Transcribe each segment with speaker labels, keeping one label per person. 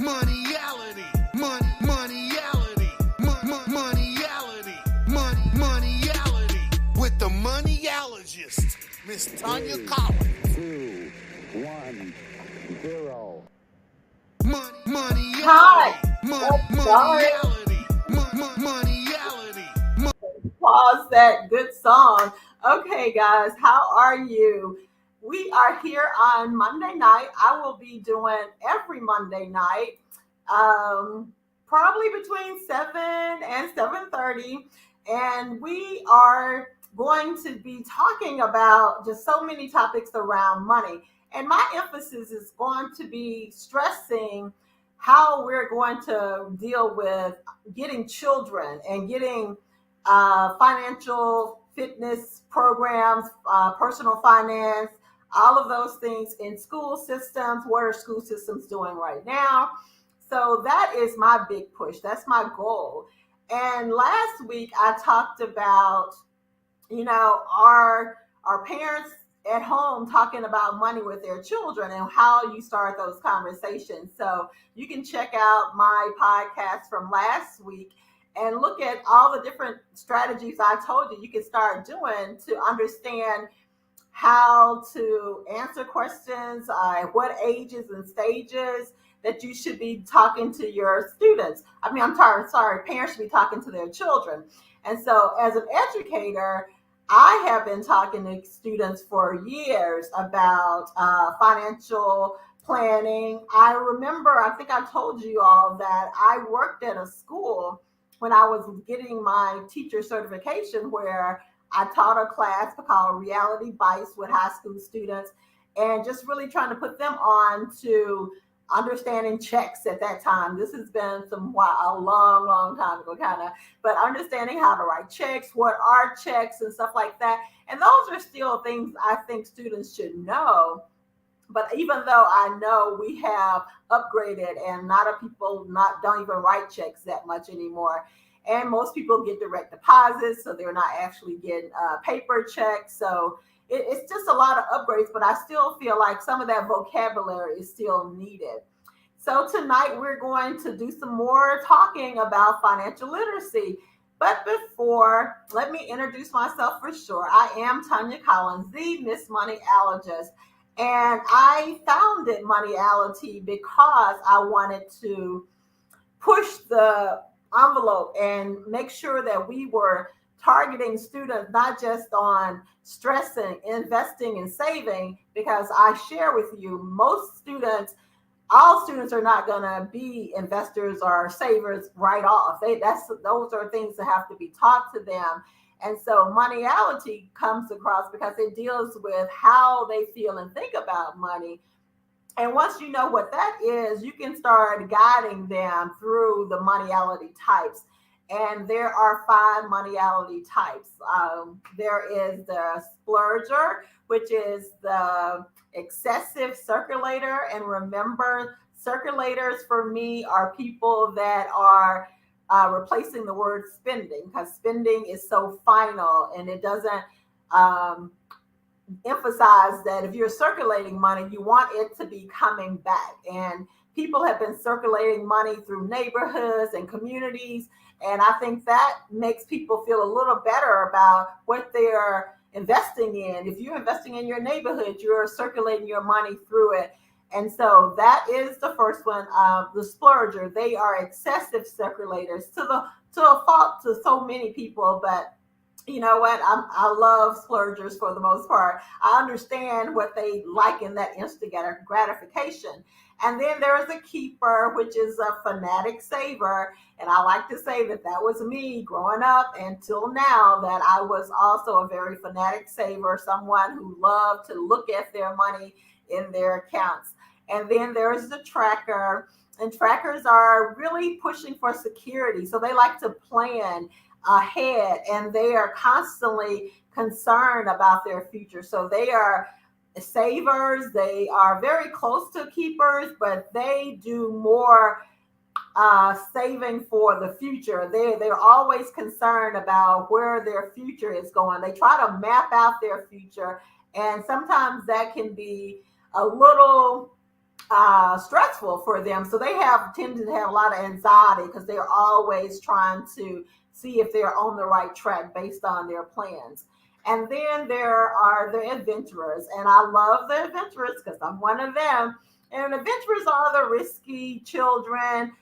Speaker 1: Moneyality, moneyality, moneyality, with the moneyologist, Miss Tanya Collins.
Speaker 2: 2, 1, 0.
Speaker 1: Moneyality, moneyality.
Speaker 3: Pause that good song. Okay, guys, how are you? We are here on Monday night. I will be doing every Monday night, probably between 7 and 7:30, and we are going to be talking about just so many topics around money. And my emphasis is going to be stressing how we're going to deal with getting children and getting financial fitness programs, personal finance, all of those things in school systems. What are school systems doing right now? So that is my big push. That's my goal. And last week I talked about, our parents at home talking about money with their children and how you start those conversations. So you can check out my podcast from last week and look at all the different strategies I told you can start doing to understand how to answer questions, what ages and stages that you should be talking to your students. Sorry, parents should be talking to their children. And so as an educator, I have been talking to students for years about financial planning. I remember, I think I told you all that I worked at a school when I was getting my teacher certification where I taught a class called Reality Bites with high school students and just really trying to put them on to understanding checks at that time. This has been a long time ago, but understanding how to write checks, what are checks and stuff like that. And those are still things I think students should know. But even though I know we have upgraded and a lot of people don't even write checks that much anymore. And most people get direct deposits, so they're not actually getting paper checks. So it's just a lot of upgrades, but I still feel like some of that vocabulary is still needed. So tonight we're going to do some more talking about financial literacy. But before, let me introduce myself for sure. I am Tanya Collins, the Miss Moneyologist. And I founded Moneyality because I wanted to push the envelope and make sure that we were targeting students not just on stressing, investing, and saving, because I share with you, all students are not going to be investors or savers right off. Those are things that have to be taught to them. And so Moneyality comes across because it deals with how they feel and think about money. And once you know what that is, you can start guiding them through the Moneyality types. And there are 5 Moneyality types. There is the splurger, which is the excessive circulator. And remember, circulators for me are people that are replacing the word spending, because spending is so final and it doesn't emphasize that if you're circulating money, you want it to be coming back. And people have been circulating money through neighborhoods and communities. And I think that makes people feel a little better about what they're investing in. If you're investing in your neighborhood, you're circulating your money through it. And so that is the first one, the splurger. They are excessive circulators to a fault to so many people, but you know what? I love splurgers for the most part. I understand what they like in that instant gratification. And then there is a keeper, which is a fanatic saver. And I like to say that was me growing up until now, that I was also a very fanatic saver, someone who loved to look at their money in their accounts. And then there's the tracker. And trackers are really pushing for security. So they like to plan ahead and they are constantly concerned about their future. So they are savers, they are very close to keepers, but they do more saving for the future. They're always concerned about where their future is going. They try to map out their future, and sometimes that can be a little stressful for them. So they have tended to have a lot of anxiety because they're always trying to see if they're on the right track based on their plans. And then there are the adventurers, and I love the adventurers because I'm one of them. And adventurers are the risky children.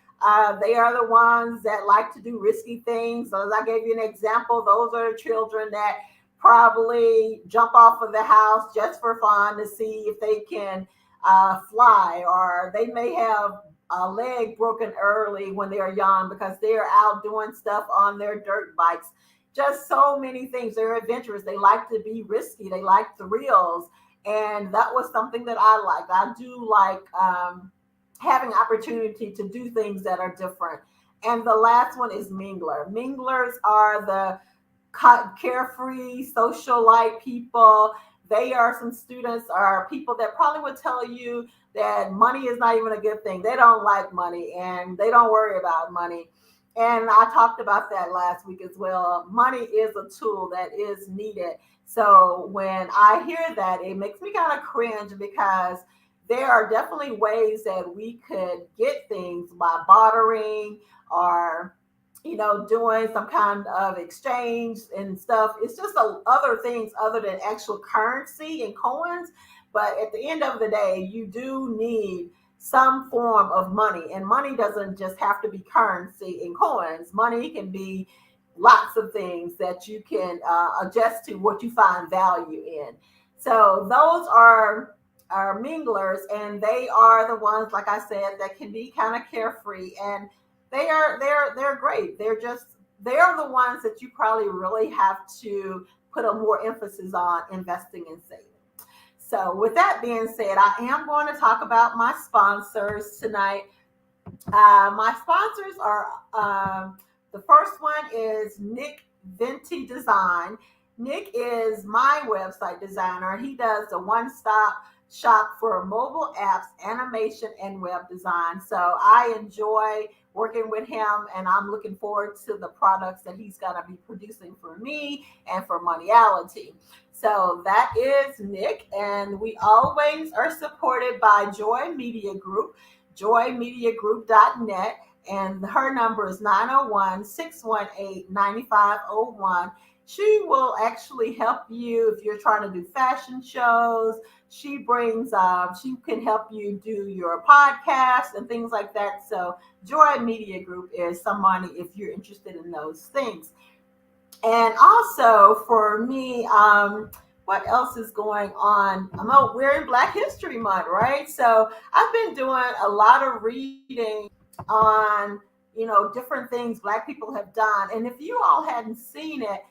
Speaker 3: They are the ones that like to do risky things. So as I gave you an example, those are the children that probably jump off of the house just for fun to see if they can fly, or they may have a leg broken early when they are young because they're out doing stuff on their dirt bikes. Just so many things. They're adventurous. They like to be risky. They like thrills. And that was something that I liked. I do like having opportunity to do things that are different. And the last one is mingler. Minglers are the carefree, socialite people. They are some students or people that probably would tell you that money is not even a good thing. They don't like money and they don't worry about money. And I talked about that last week as well. Money is a tool that is needed. So when I hear that, it makes me kind of cringe because there are definitely ways that we could get things by bartering or doing some kind of exchange and stuff. It's just other things other than actual currency and coins. But at the end of the day, you do need some form of money. And money doesn't just have to be currency and coins. Money can be lots of things that you can adjust to what you find value in. So those are minglers, and they are the ones, like I said, that can be kind of carefree, and they're great. They're the ones that you probably really have to put a more emphasis on investing and saving. So with that being said, I am going to talk about my sponsors tonight. My sponsors are the first one is Nick Venti Design. Nick is my website designer. He does the one-stop shop for mobile apps, animation, and web design. So I enjoy working with him, and I'm looking forward to the products that he's going to be producing for me and for Moneyality. So that is Nick, and we always are supported by Joy Media Group, joymediagroup.net, and her number is 901-618-9501. She will actually help you if you're trying to do fashion shows. She can help you do your podcast and things like that. So Joy Media Group is somebody if you're interested in those things. And also for me, what else is going on? We're in Black History Month, right? So I've been doing a lot of reading on, different things Black people have done. And if you all hadn't seen it,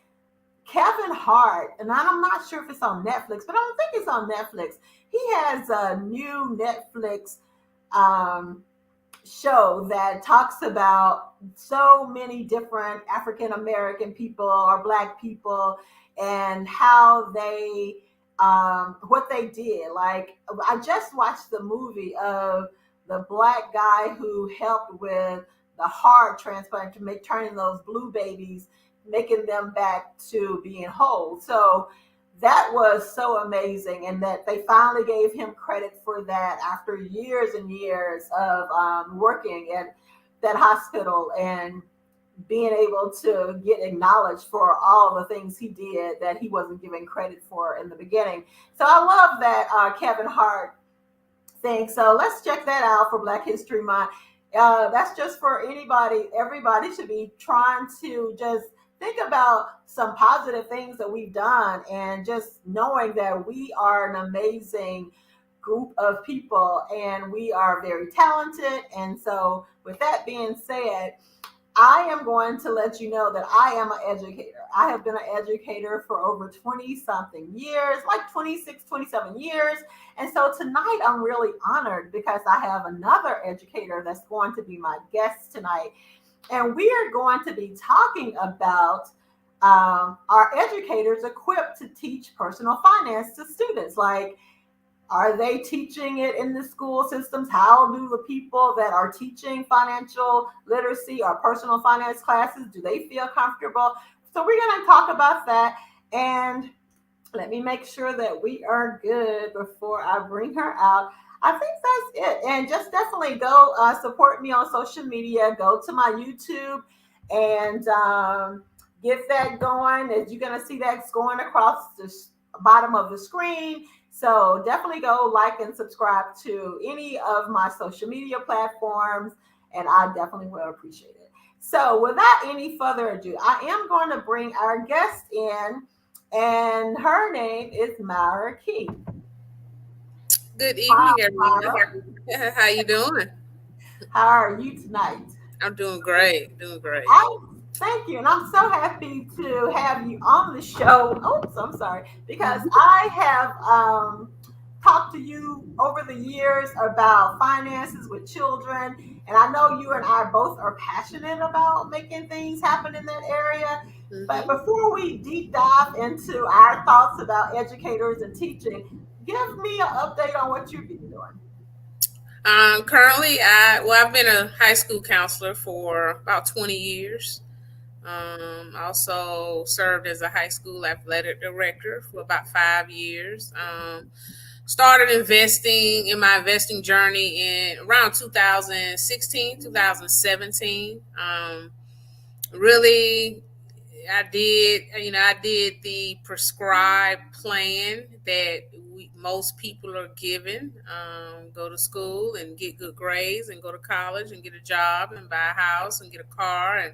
Speaker 3: Kevin Hart, and I'm not sure if it's on Netflix, but I don't think it's on Netflix. He has a new Netflix show that talks about so many different African American people or Black people and how they, what they did. Like, I just watched the movie of the Black guy who helped with the heart transplant to turning those blue babies, making them back to being whole. So that was so amazing, and that they finally gave him credit for that after years and years of working at that hospital and being able to get acknowledged for all the things he did that he wasn't given credit for in the beginning. So I love that Kevin Hart thing. So let's check that out for Black History Month. That's just for anybody. Everybody should be trying to just think about some positive things that we've done, and just knowing that we are an amazing group of people and we are very talented. And so with that being said, I am going to let you know that I am an educator. I have been an educator for over 20 something years, like 26, 27 years. And so tonight I'm really honored because I have another educator that's going to be my guest tonight. And we are going to be talking about are educators equipped to teach personal finance to students? Like, are they teaching it in the school systems? How do the people that are teaching financial literacy or personal finance classes, do they feel comfortable? So we're going to talk about that. And let me make sure that we are good before I bring her out. I think that's it. And just definitely go support me on social media. Go to my YouTube and get that going. As you're going to see that's going across the bottom of the screen. So definitely go like and subscribe to any of my social media platforms. And I definitely will appreciate it. So without any further ado, I am going to bring our guest in. And her name is Myra Key.
Speaker 4: Good
Speaker 3: Hi,
Speaker 4: evening, everyone.
Speaker 3: Myra.
Speaker 4: How you doing?
Speaker 3: How are you tonight?
Speaker 4: I'm doing great. Doing great.
Speaker 3: I thank you, and I'm so happy to have you on the show. Oops, I'm sorry, because I have talked to you over the years about finances with children, and I know you and I both are passionate about making things happen in that area. But
Speaker 4: hmm
Speaker 3: before we deep dive into our thoughts about educators and teaching, give me an update on what you've been doing.
Speaker 4: Currently, I've been a high school counselor for about 20 years. I also served as a high school athletic director for about 5 years. Started investing in my investing journey in around 2016, 2017. Really, I did the prescribed plan that most people are given. Go to school and get good grades and go to college and get a job and buy a house and get a car and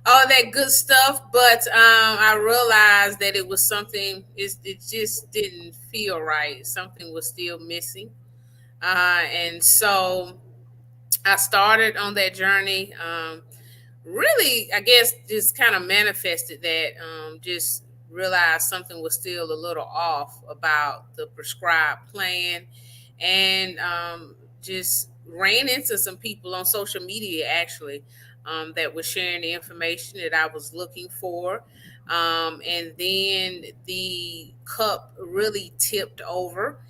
Speaker 4: all that good stuff. But I realized that it was something, it just didn't feel right. Something was still missing. And so I started on that journey. Really, I guess, just kind of manifested that. Just realized something was still a little off about the prescribed plan, and just ran into some people on social media actually, that was sharing the information that I was looking for. And then the cup really tipped over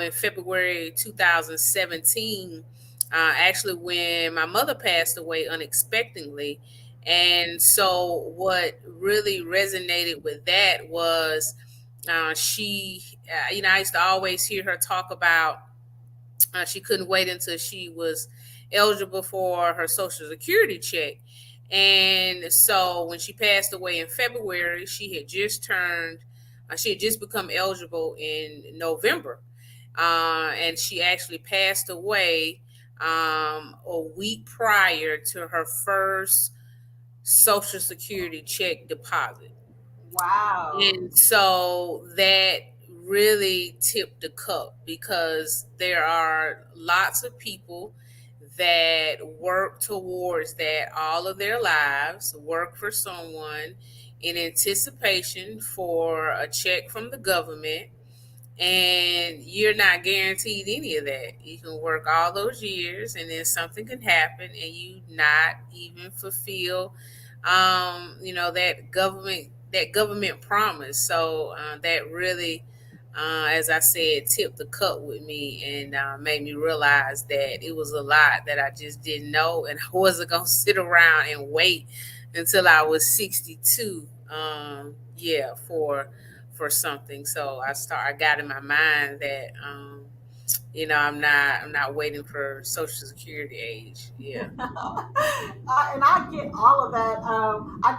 Speaker 4: in February 2017, actually, when my mother passed away unexpectedly. And so, what really resonated with that was, I used to always hear her talk about, she couldn't wait until she was eligible for her Social Security check. And so, when she passed away in February, she had just become eligible in November. And she actually passed away a week prior to her first Social Security check deposit.
Speaker 3: Wow.
Speaker 4: And so that really tipped the cup, because there are lots of people that work towards that all of their lives, work for someone in anticipation for a check from the government, and you're not guaranteed any of that. You can work all those years and then something can happen and you not even fulfill that government promise. So that really, as I said, tipped the cup with me, and made me realize that it was a lot that I just didn't know, and I wasn't gonna sit around and wait until I was 62. Yeah, for something. So I got in my mind that, I'm not waiting for Social Security age. Yeah.
Speaker 3: And I get all of that.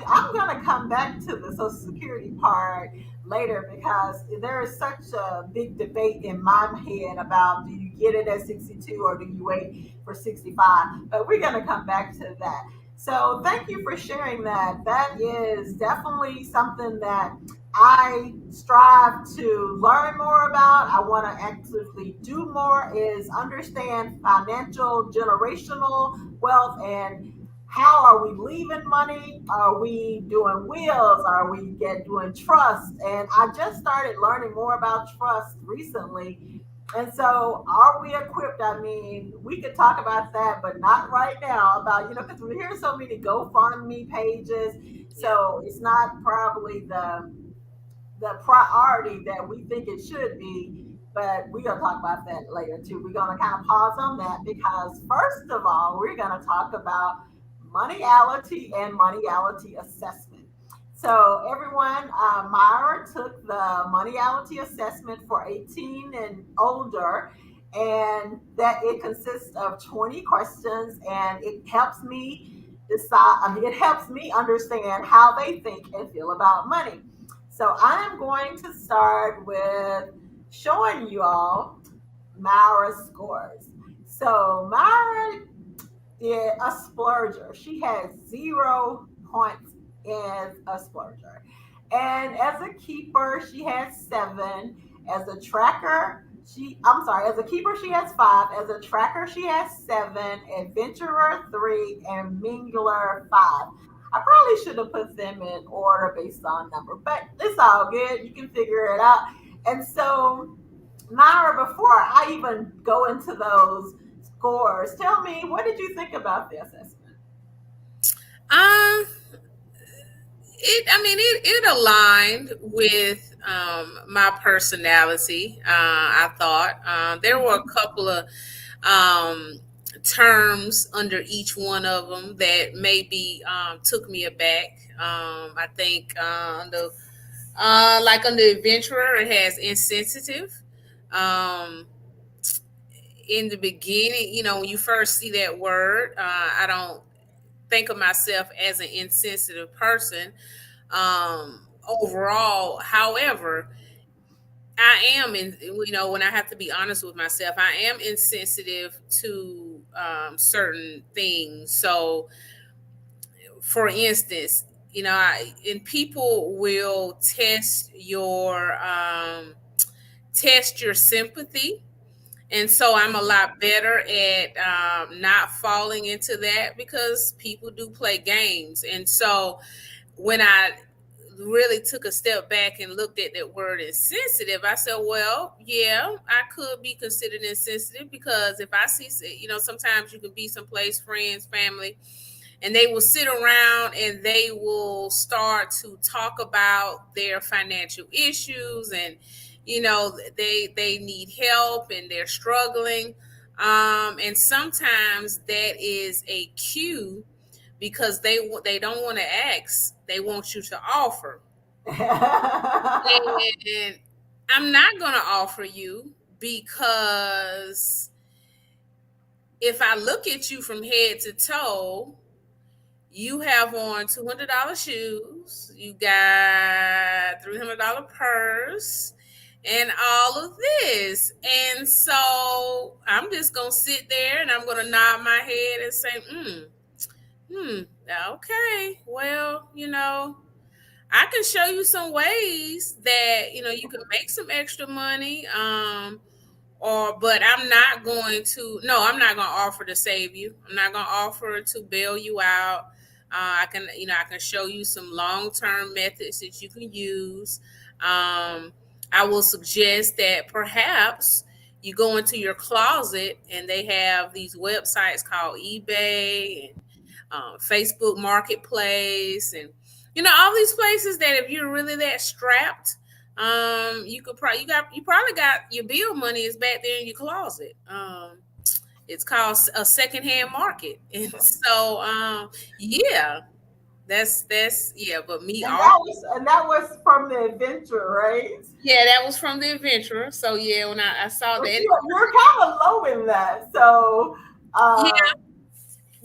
Speaker 3: I'm going to come back to the Social Security part later because there is such a big debate in my head about do you get it at 62 or do you wait for 65? But we're going to come back to that. So thank you for sharing that. That is definitely something that I strive to learn more about. I want to actively do more is understand financial generational wealth and how are we leaving money? Are we doing wills? Are we doing trust? And I just started learning more about trust recently. And so, are we equipped? I mean, we could talk about that, but not right now. About because we hear so many GoFundMe pages,
Speaker 4: Yeah.
Speaker 3: so it's not probably the priority that we think it should be. But we're gonna talk about that later too. We're gonna kind of pause on that because first of all, we're gonna talk about moneyality and moneyality assessment. So everyone, Myra took the moneyality assessment for 18 and older, and that it consists of 20 questions, and it helps me decide. I mean, it helps me understand how they think and feel about money. So I'm going to start with showing you all Myra's scores. So Myra did a splurger. She had 0 points as a splurger. And as a keeper, she had 7. As a tracker, I'm sorry, as a keeper, she has 5. As a tracker, she has 7. Adventurer, 3. And Mingler, 5. I probably should have put them in order based on number, but it's all good. You can figure it out. And so, Myra, before I even go into those scores, tell me, what did you think about the assessment?
Speaker 4: Um, it aligned with my personality. I thought there were a couple of um, terms under each one of them that maybe took me aback. I think like on the adventurer, it has insensitive. Um, in the beginning, when you first see that word, I don't think of myself as an insensitive person overall. However, I am when I have to be honest with myself, I am insensitive to certain things. So, for instance, and people will test your sympathy, and so I'm a lot better at not falling into that because people do play games. And so when I really took a step back and looked at that word insensitive, I said, well, yeah, I could be considered insensitive because if I see, sometimes you can be someplace, friends, family, and they will sit around and they will start to talk about their financial issues, and they need help and they're struggling, and sometimes that is a cue because they don't want to ask, they want you to offer. And I'm not going to offer you because if I look at you from head to toe, you have on $200 shoes, you got $300 purse, and all of this. And so I'm just going to sit there and I'm going to nod my head and say, okay, well, I can show you some ways that, you can make some extra money. But I'm not going to offer to save you. I'm not going to offer to bail you out. I can show you some long-term methods that you can use. I will suggest that perhaps you go into your closet, and they have these websites called eBay and Facebook Marketplace, and all these places that if you're really that strapped, you probably got your bill money is back there in your closet. It's called a secondhand market, and so yeah, that's yeah. But me,
Speaker 3: and that was from the adventure, right?
Speaker 4: Yeah, that was from the adventurer. So yeah, when I saw that,
Speaker 3: you're kind of low in that. So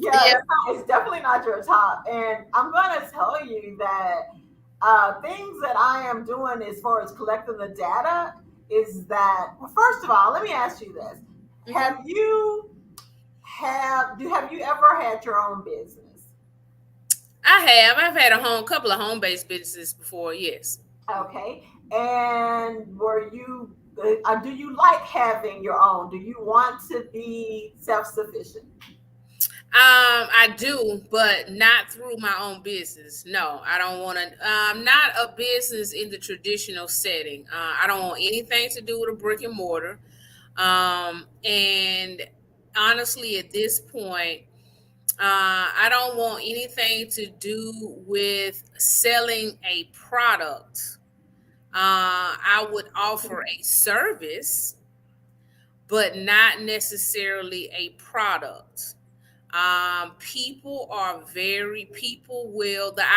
Speaker 3: yeah, it's definitely not your top. And I'm going to tell you that things that I am doing as far as collecting the data is that, well, first of all, let me ask you this. Have you ever had your own business?
Speaker 4: I have. I've had a couple of home-based businesses before, yes.
Speaker 3: Okay. And do you like having your own? Do you want to be self-sufficient?
Speaker 4: I do, but not through my own business. No, I don't want to. Not a business in the traditional setting. I don't want anything to do with a brick and mortar. And honestly, at this point, I don't want anything to do with selling a product. I would offer a service, but not necessarily a product. The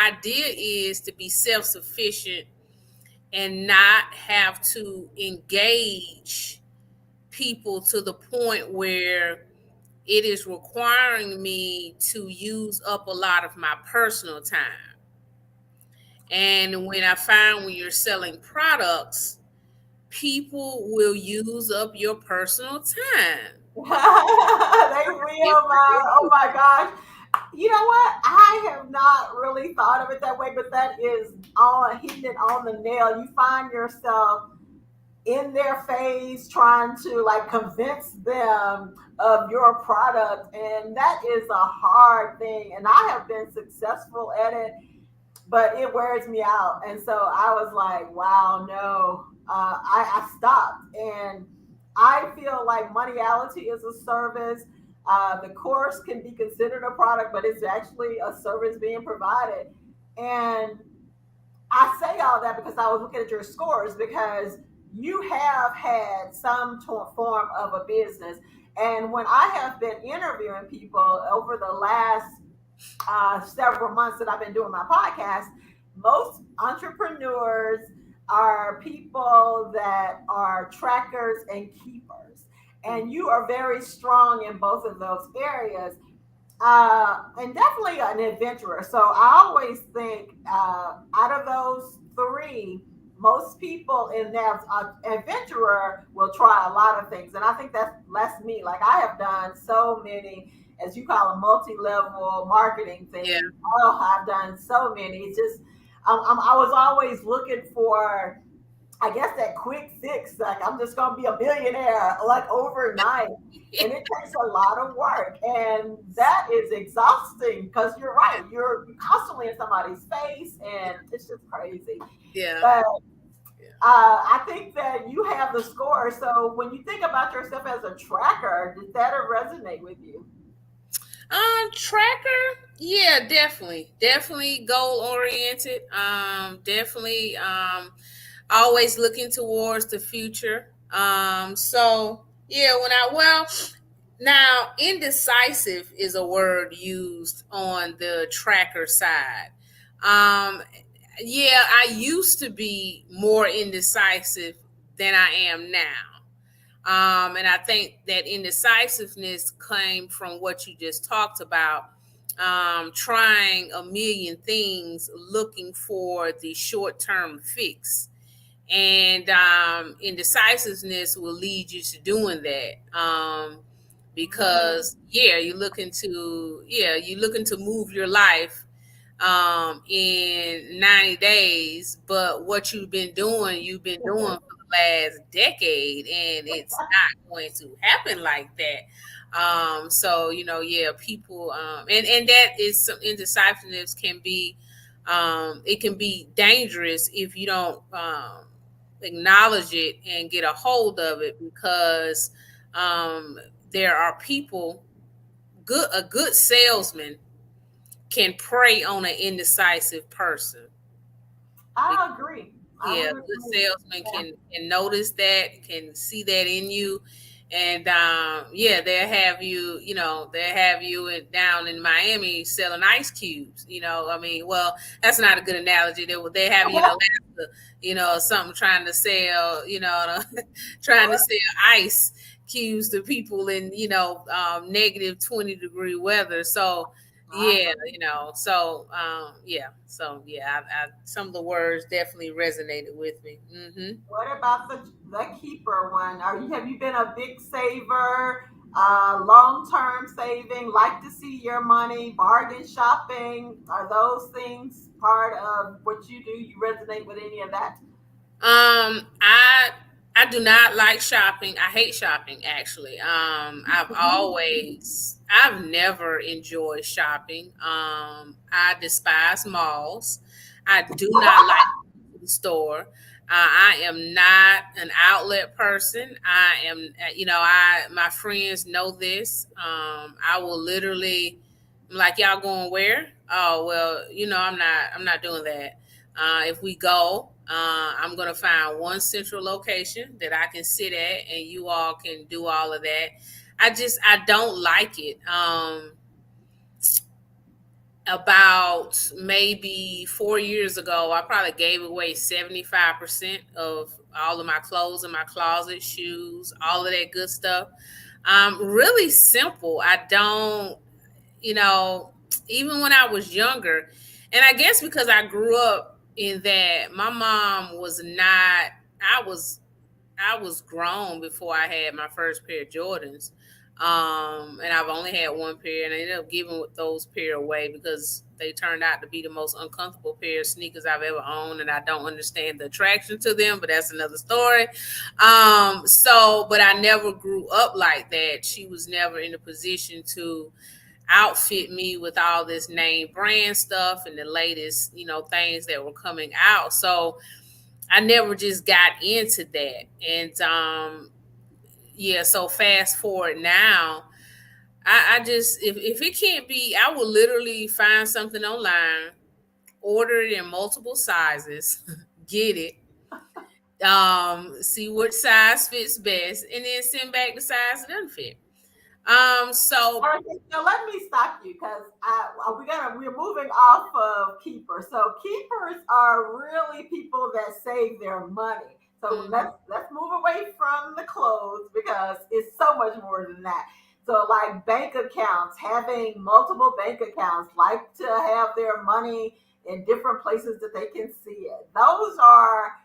Speaker 4: idea is to be self-sufficient and not have to engage people to the point where it is requiring me to use up a lot of my personal time. And when I find when you're selling products, people will use up your personal time.
Speaker 3: They will, oh my gosh. You know what? I have not really thought of it that way, but that is on hitting it on the nail. You find yourself in their face trying to like convince them of your product, and that is a hard thing. And I have been successful at it, but it wears me out. And so I was like, wow, no. I stopped, and I feel like Moneyality is a service. The course can be considered a product, but it's actually a service being provided. And I say all that because I was looking at your scores, because you have had some form of a business. And when I have been interviewing people over the last several months that I've been doing my podcast, most entrepreneurs are people that are trackers and keepers. And you are very strong in both of those areas. And definitely an adventurer. So I always think out of those three, most people in that adventurer will try a lot of things. And I think that's me. Like I have done so many, as you call them, multi-level marketing things.
Speaker 4: Yeah.
Speaker 3: Oh, I've done so many. It's just, I was always looking for, I guess, that quick fix. Like I'm just gonna be a billionaire like overnight, and it takes a lot of work, and that is exhausting because you're right. You're constantly in somebody's face, and it's just crazy.
Speaker 4: Yeah.
Speaker 3: But I think that you have the score. So when you think about yourself as a tracker, does that resonate with you?
Speaker 4: Tracker, yeah, definitely goal oriented. Definitely, always looking towards the future. So yeah, now indecisive is a word used on the tracker side. Yeah, I used to be more indecisive than I am now. And I think that indecisiveness came from what you just talked about, trying a million things, looking for the short term fix. And indecisiveness will lead you to doing that. Because you're looking to move your life in 90 days, but what you've been doing for the last decade, and it's not going to happen like that. So people, and that is some indecisiveness can be, it can be dangerous if you don't acknowledge it and get a hold of it, because there are people, a good salesman can prey on an indecisive person.
Speaker 3: I agree.
Speaker 4: Yeah, good salesman can notice that, can see that in you, and they'll have you down in Miami selling ice cubes. I mean, well, that's not a good analogy. They have you in Alaska, something trying to sell, trying to sell ice cubes to people in negative 20-degree weather. So some of the words definitely resonated with me. Mm-hmm.
Speaker 3: What about the keeper one? Have you been a big saver, long term saving, like to see your money, bargain shopping? Are those things part of what you do? You resonate with any of that?
Speaker 4: I do not like shopping. I hate shopping, actually. I've never enjoyed shopping. I despise malls. I do not like the store. I am not an outlet person. I am, my friends know this. I will literally, I'm like, y'all going where? Oh, well, I'm not doing that. If we go, I'm going to find one central location that I can sit at, and you all can do all of that. I don't like it. about maybe 4 years ago, I probably gave away 75% of all of my clothes in my closet, shoes, all of that good stuff. Really simple. I don't, you know, even when I was younger, and I guess because I grew up in that, my mom was not, I was I was grown before I had my first pair of Jordans. And I've only had one pair, and I ended up giving those pair away because they turned out to be the most uncomfortable pair of sneakers I've ever owned, and I don't understand the attraction to them, but that's another story. But I never grew up like that. She was never in a position to outfit me with all this name brand stuff and the latest, things that were coming out. So I never just got into that. And yeah, so fast forward now, I just, if it can't be, I will literally find something online, order it in multiple sizes, get it, see which size fits best, and then send back the size that doesn't fit. So
Speaker 3: Okay, so let me stop you because we're moving off of keepers. So keepers are really people that save their money. So let's move away from the clothes because it's so much more than that. So like bank accounts, having multiple bank accounts, like to have their money in different places that they can see it. Those are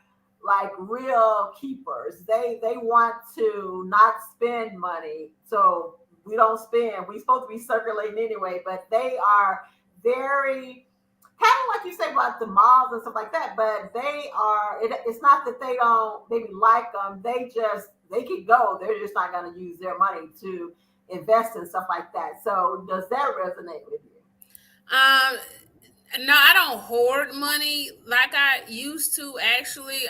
Speaker 3: like real keepers. They want to not spend money. So we don't spend. We're supposed to be circulating anyway, but they are very kind of like you say about the malls and stuff like that. But it's not that they don't maybe like them. They can go. They're just not going to use their money to invest in stuff like that. So does that resonate with you?
Speaker 4: um no, I don't hoard money like I used to actually.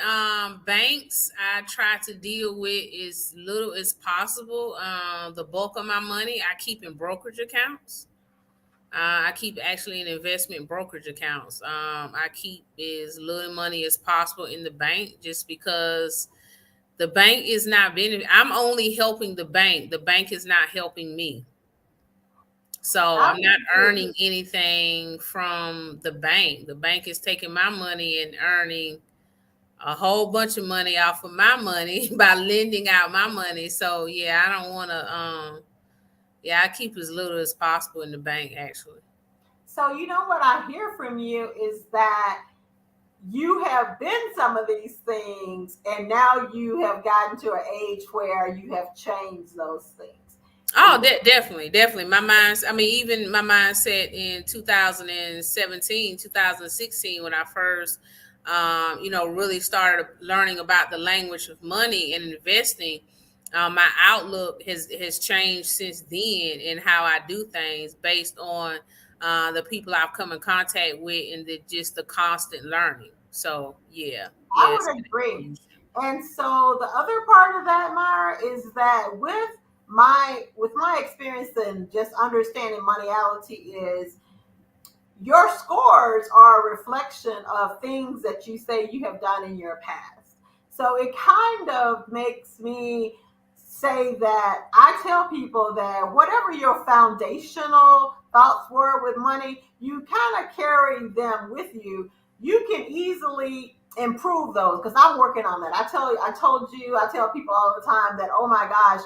Speaker 4: Banks I try to deal with as little as possible. The bulk of my money I keep in brokerage accounts. I keep actually in investment brokerage accounts. I keep as little money as possible in the bank just because the bank is not benefiting. I'm only helping the bank. The bank is not helping me. So
Speaker 3: I
Speaker 4: I'm not
Speaker 3: agree.
Speaker 4: earning anything from the bank. The bank is taking my money and earning a whole bunch of money off of my money by lending out my money. So yeah, I don't want to. Yeah, I keep as little as possible in the bank actually.
Speaker 3: So you know what I hear from you is that you have been some of these things and now you have gotten to an age where you have changed those things.
Speaker 4: Oh, definitely, definitely. My mind, I mean, even my mindset in 2017, 2016, when I first, really started learning about the language of money and investing, my outlook has changed since then in how I do things based on the people I've come in contact with and just the constant learning. So, yeah,
Speaker 3: I
Speaker 4: yeah, it's
Speaker 3: would
Speaker 4: been a
Speaker 3: agree.
Speaker 4: change.
Speaker 3: And so the other part of that, Myra, is that with my experience and just understanding moneyality is your scores are a reflection of things that you say you have done in your past. So it kind of makes me say that I tell people that whatever your foundational thoughts were with money, you kind of carry them with you. You can easily improve those because I'm working on that. I tell people all the time that, oh my gosh,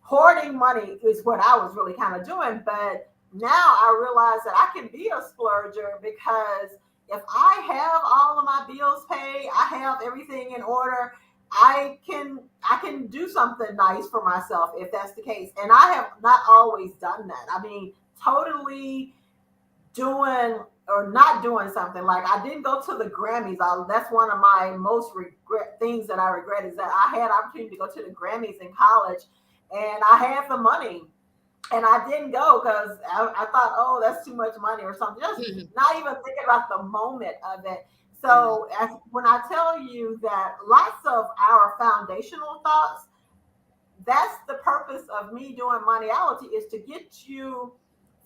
Speaker 3: hoarding money is what I was really kind of doing. But now I realize that I can be a splurger because if I have all of my bills paid, I have everything in order. I can do something nice for myself if that's the case. And I have not always done that. I mean, totally doing or not doing something like I didn't go to the Grammys. That's one of my most regret things that I regret is that I had opportunity to go to the Grammys in college, and I had the money, and I didn't go because I thought, oh, that's too much money or something. Just not even thinking about the moment of it. So when I tell you that lots of our foundational thoughts, that's the purpose of me doing moneyality is to get you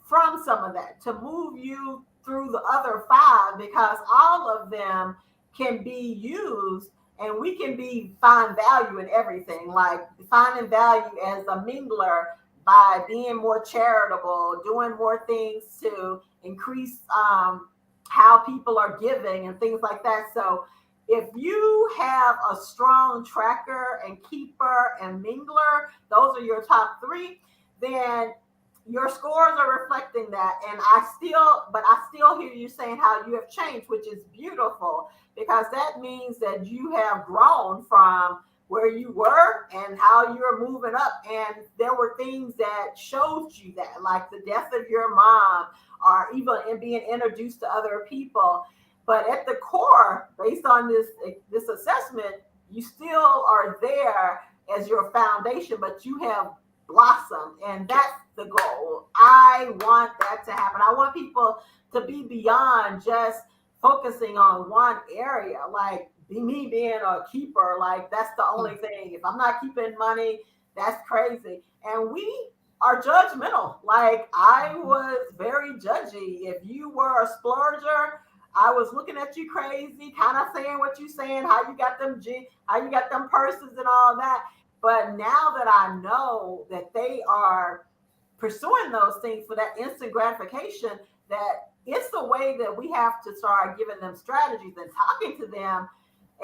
Speaker 3: from some of that, to move you through the other five because all of them can be used and we can be find value in everything, like finding value as a mingler, by being more charitable, doing more things to increase how people are giving and things like that. So if you have a strong tracker and keeper and mingler, those are your top three, then your scores are reflecting that. And I still hear you saying how you have changed, which is beautiful because that means that you have grown from where you were and how you're moving up. And there were things that showed you that, like the death of your mom, or even in being introduced to other people. But at the core, based on this assessment, you still are there as your foundation, but you have blossomed, and that's the goal. I want that to happen. I want people to be beyond just focusing on one area, like me being a keeper, like that's the only thing. If I'm not keeping money, that's crazy. And we are judgmental. Like I was very judgy. If you were a splurger, I was looking at you crazy, kind of saying what you saying, how you got them purses and all that. But now that I know that they are pursuing those things for that instant gratification, that it's the way that we have to start giving them strategies and talking to them.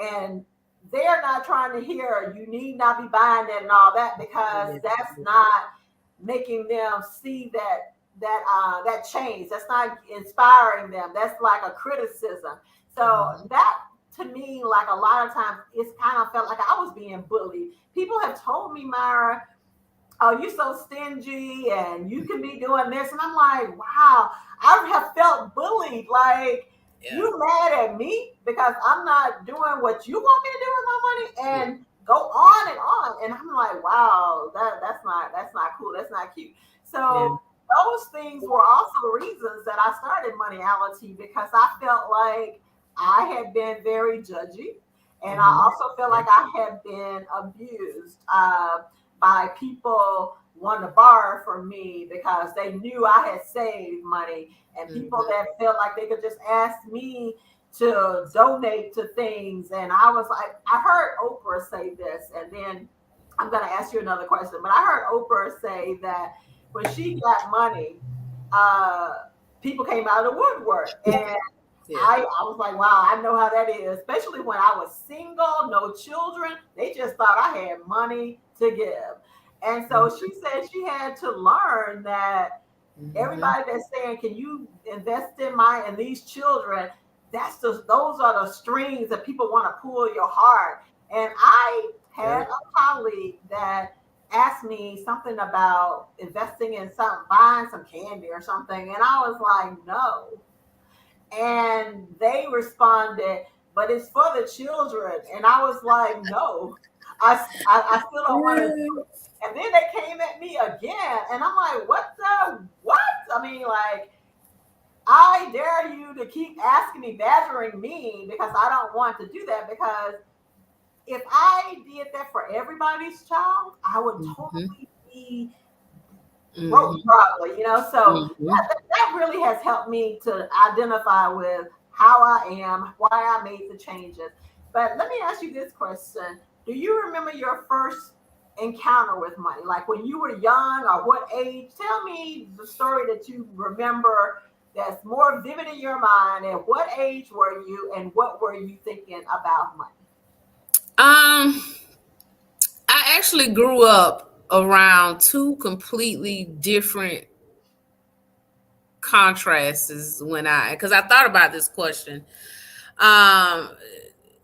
Speaker 3: And they're not trying to hear you need not be buying that and all that, because that's not making them see that change. That's not inspiring them. That's like a criticism. So that to me, like a lot of times, it's kind of felt like I was being bullied. People have told me, Myra, oh, you so stingy and you can be doing this. And I'm like, wow, I have felt bullied. Like, you mad at me because I'm not doing what you want me to do with my money, and go on and on. And I'm like, wow, that's not cool. That's not cute. So those things were also reasons that I started Moneyality, because I felt like I had been very judgy. And I also feel like I had been abused by people wanting to borrow from me because they knew I had saved money, and people that felt like they could just ask me to donate to things. And I was like, I heard Oprah say this, and then I'm going to ask you another question. But I heard Oprah say that when she got money, people came out of the woodwork. And I was like, wow, I know how that is, especially when I was single, no children. They just thought I had money to give. And so she said she had to learn that everybody that's saying, can you invest in these children? Those are the strings that people want to pull your heart. And I had a colleague that asked me something about investing in buying some candy or something. And I was like, no. And they responded, but it's for the children. And I was like, no, I still don't want to do it. And then they came at me again. And I'm like, what? I mean, like, I dare you to keep asking me, badgering me, because I don't want to do that. Because if I did that for everybody's child, I would totally be broke, probably, So that really has helped me to identify with how I am, why I made the changes. But let me ask you this question. Do you remember your first encounter with money? Like when you were young, or what age? Tell me the story that you remember that's more vivid in your mind. And what age were you, and what were you thinking about money?
Speaker 4: I actually grew up around two completely different contrasts because I thought about this question.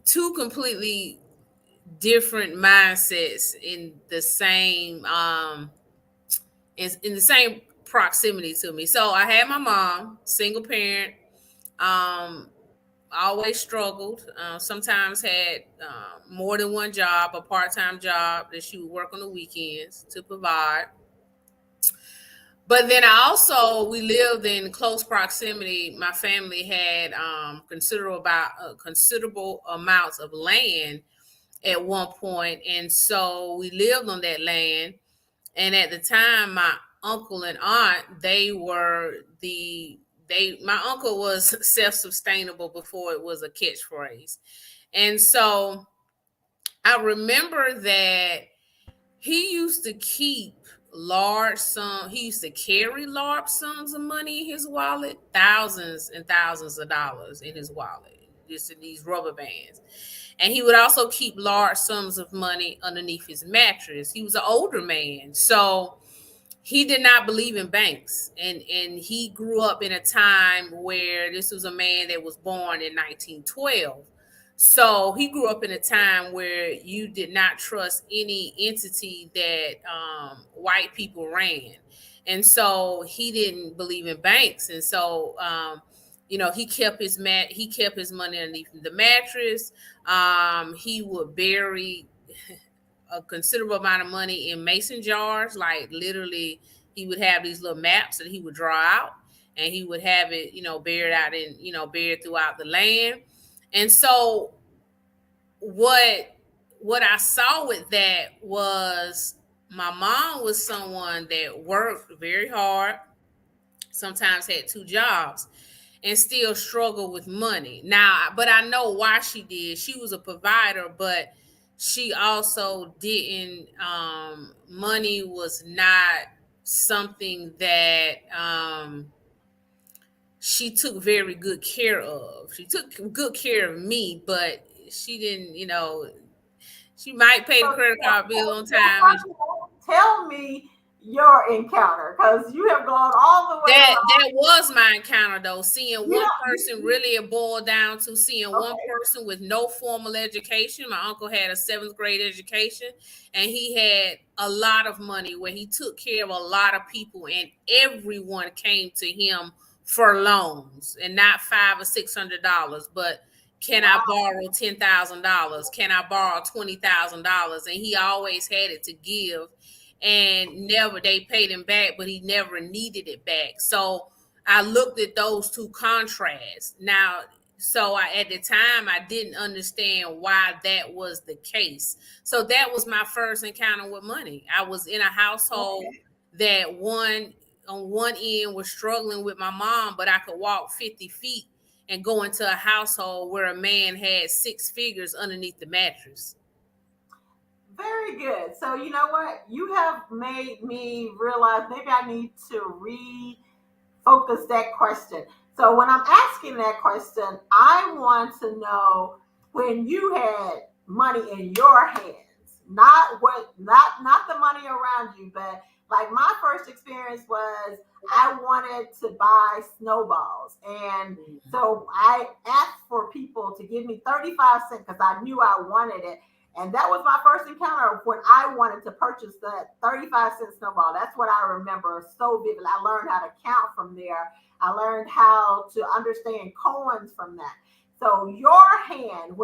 Speaker 4: Two completely different mindsets in the same in the same proximity to me. So I had my mom, single parent, always struggled, sometimes had more than one job, a part-time job that she would work on the weekends to provide. But then we lived in close proximity. My family had considerable amounts of land at one point, and so we lived on that land. And at the time, my uncle and aunt, my uncle was self-sustainable before it was a catchphrase. And so I remember that he used to keep large sum. He used to carry large sums of money in his wallet, thousands and thousands of dollars in his wallet, just in these rubber bands. And he would also keep large sums of money underneath his mattress. He was an older man, so he did not believe in banks. And he grew up in a time where this was a man that was born in 1912. So he grew up in a time where you did not trust any entity that white people ran. And so he didn't believe in banks. And so, he kept his money underneath the mattress. He would bury a considerable amount of money in mason jars. Like literally, he would have these little maps that he would draw out, and he would have it, buried throughout the land. And so what I saw with that was my mom was someone that worked very hard, sometimes had 2 jobs, and still struggled with money. Now, but I know why she did. She was a provider, but she also didn't, money was not something that she took very good care of. She took good care of me, but she didn't, she might pay the credit card bill on time.
Speaker 3: Tell me your encounter, because you have gone all the way.
Speaker 4: That was my encounter, though. Seeing one person, really it boiled down to seeing one person with no formal education. My uncle had a 7th grade education, and he had a lot of money where he took care of a lot of people, and everyone came to him for loans, and not $500 or $600, but can I borrow $10,000? Can I borrow $20,000? And he always had it to give. And never they paid him back, but he never needed it back. So I looked at those 2 contrasts. Now, at the time, I didn't understand why that was the case. So that was my first encounter with money. I was in a household that on one end was struggling with my mom, but I could walk 50 feet and go into a household where a man had 6 figures underneath the mattress.
Speaker 3: Very good. So you know what? You have made me realize maybe I need to refocus that question. So when I'm asking that question, I want to know when you had money in your hands, not the money around you, but like my first experience was I wanted to buy snowballs. And so I asked for people to give me 35 cents because I knew I wanted it. And that was my first encounter when I wanted to purchase that 35-cent snowball. That's what I remember so vividly. I learned how to count from there. I learned how to understand coins from that. So your hand,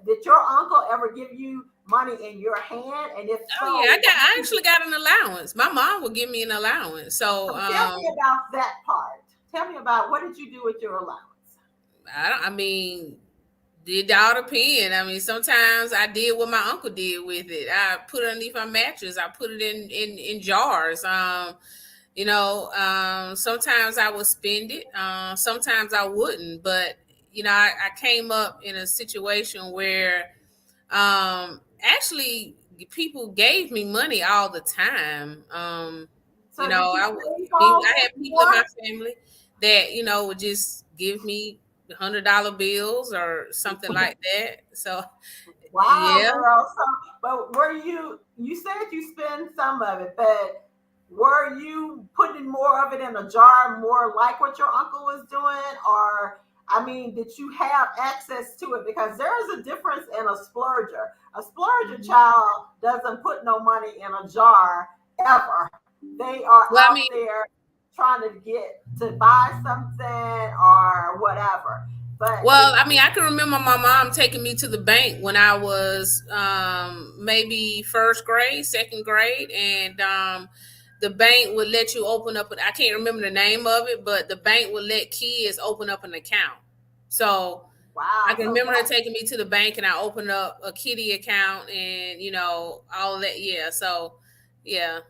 Speaker 3: did your uncle ever give you money in your hand? And if so,
Speaker 4: I actually got an allowance. My mom would give me an allowance. So
Speaker 3: tell me about that part. Tell me about what did you do with your allowance?
Speaker 4: It all depend. I mean, sometimes I did what my uncle did with it. I put it underneath my mattress. I put it in jars. Sometimes I would spend it. Sometimes I wouldn't. But I came up in a situation where actually people gave me money all the time. I had people in my family that would just give me $100 bills or something like that. So
Speaker 3: wow, yeah. Girl. So, but you said you spend some of it, but were you putting more of it in a jar, more like what your uncle was doing? Or did you have access to it? Because there's a difference in a splurger. A splurger child doesn't put no money in a jar ever. They are there trying to get to buy something or whatever. But
Speaker 4: I can remember my mom taking me to the bank when I was maybe 1st grade, 2nd grade, and the bank would let you open up. I can't remember the name of it, but the bank would let kids open up an account. So I can remember her taking me to the bank, and I opened up a kiddie account, and all of that. Yeah. So yeah.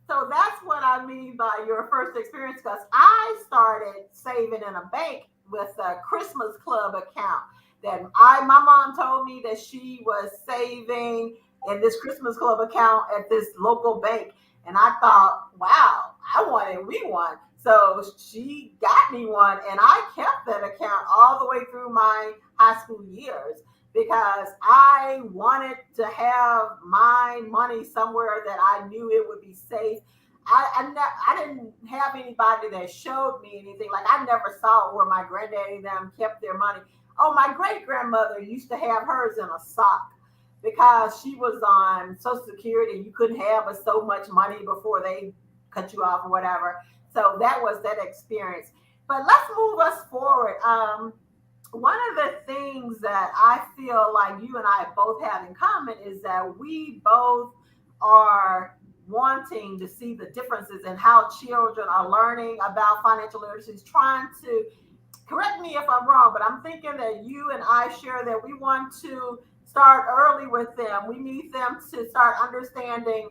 Speaker 3: So that's what I mean by your first experience, because I started saving in a bank with a Christmas Club account that my mom told me that she was saving in this Christmas Club account at this local bank. And I thought, wow, I wanted me one. So she got me one, and I kept that account all the way through my high school years because I wanted to have my money somewhere that I knew it would be safe. I didn't have anybody that showed me anything. Like I never saw where my granddaddy and them kept their money. Oh, my great grandmother used to have hers in a sock because she was on Social Security. You couldn't have but so much money before they cut you off or whatever. So that was that experience. But let's move us forward. One of the things that I feel like you and I both have in common is that we both are wanting to see the differences in how children are learning about financial literacy, trying to correct me if I'm wrong, but I'm thinking that you and I share that we want to start early with them. We need them to start understanding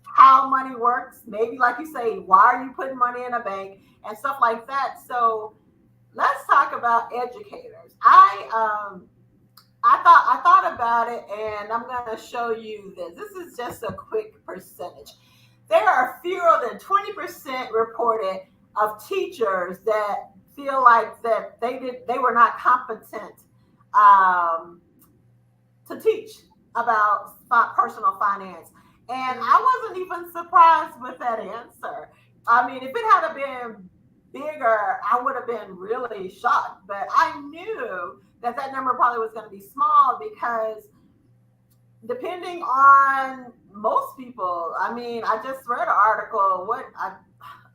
Speaker 3: how money works. Maybe, like you say, why are you putting money in a bank and stuff like that. So let's talk about educators. I thought about it, and I'm going to show you this. This is just a quick percentage. There are fewer than 20% reported of teachers that feel like that they were not competent um, to teach about personal finance. And I wasn't even surprised with that answer. I mean, if it had been bigger, I would have been really shocked. But I knew that that number probably was going to be small because depending on most people, I mean, I just read an article.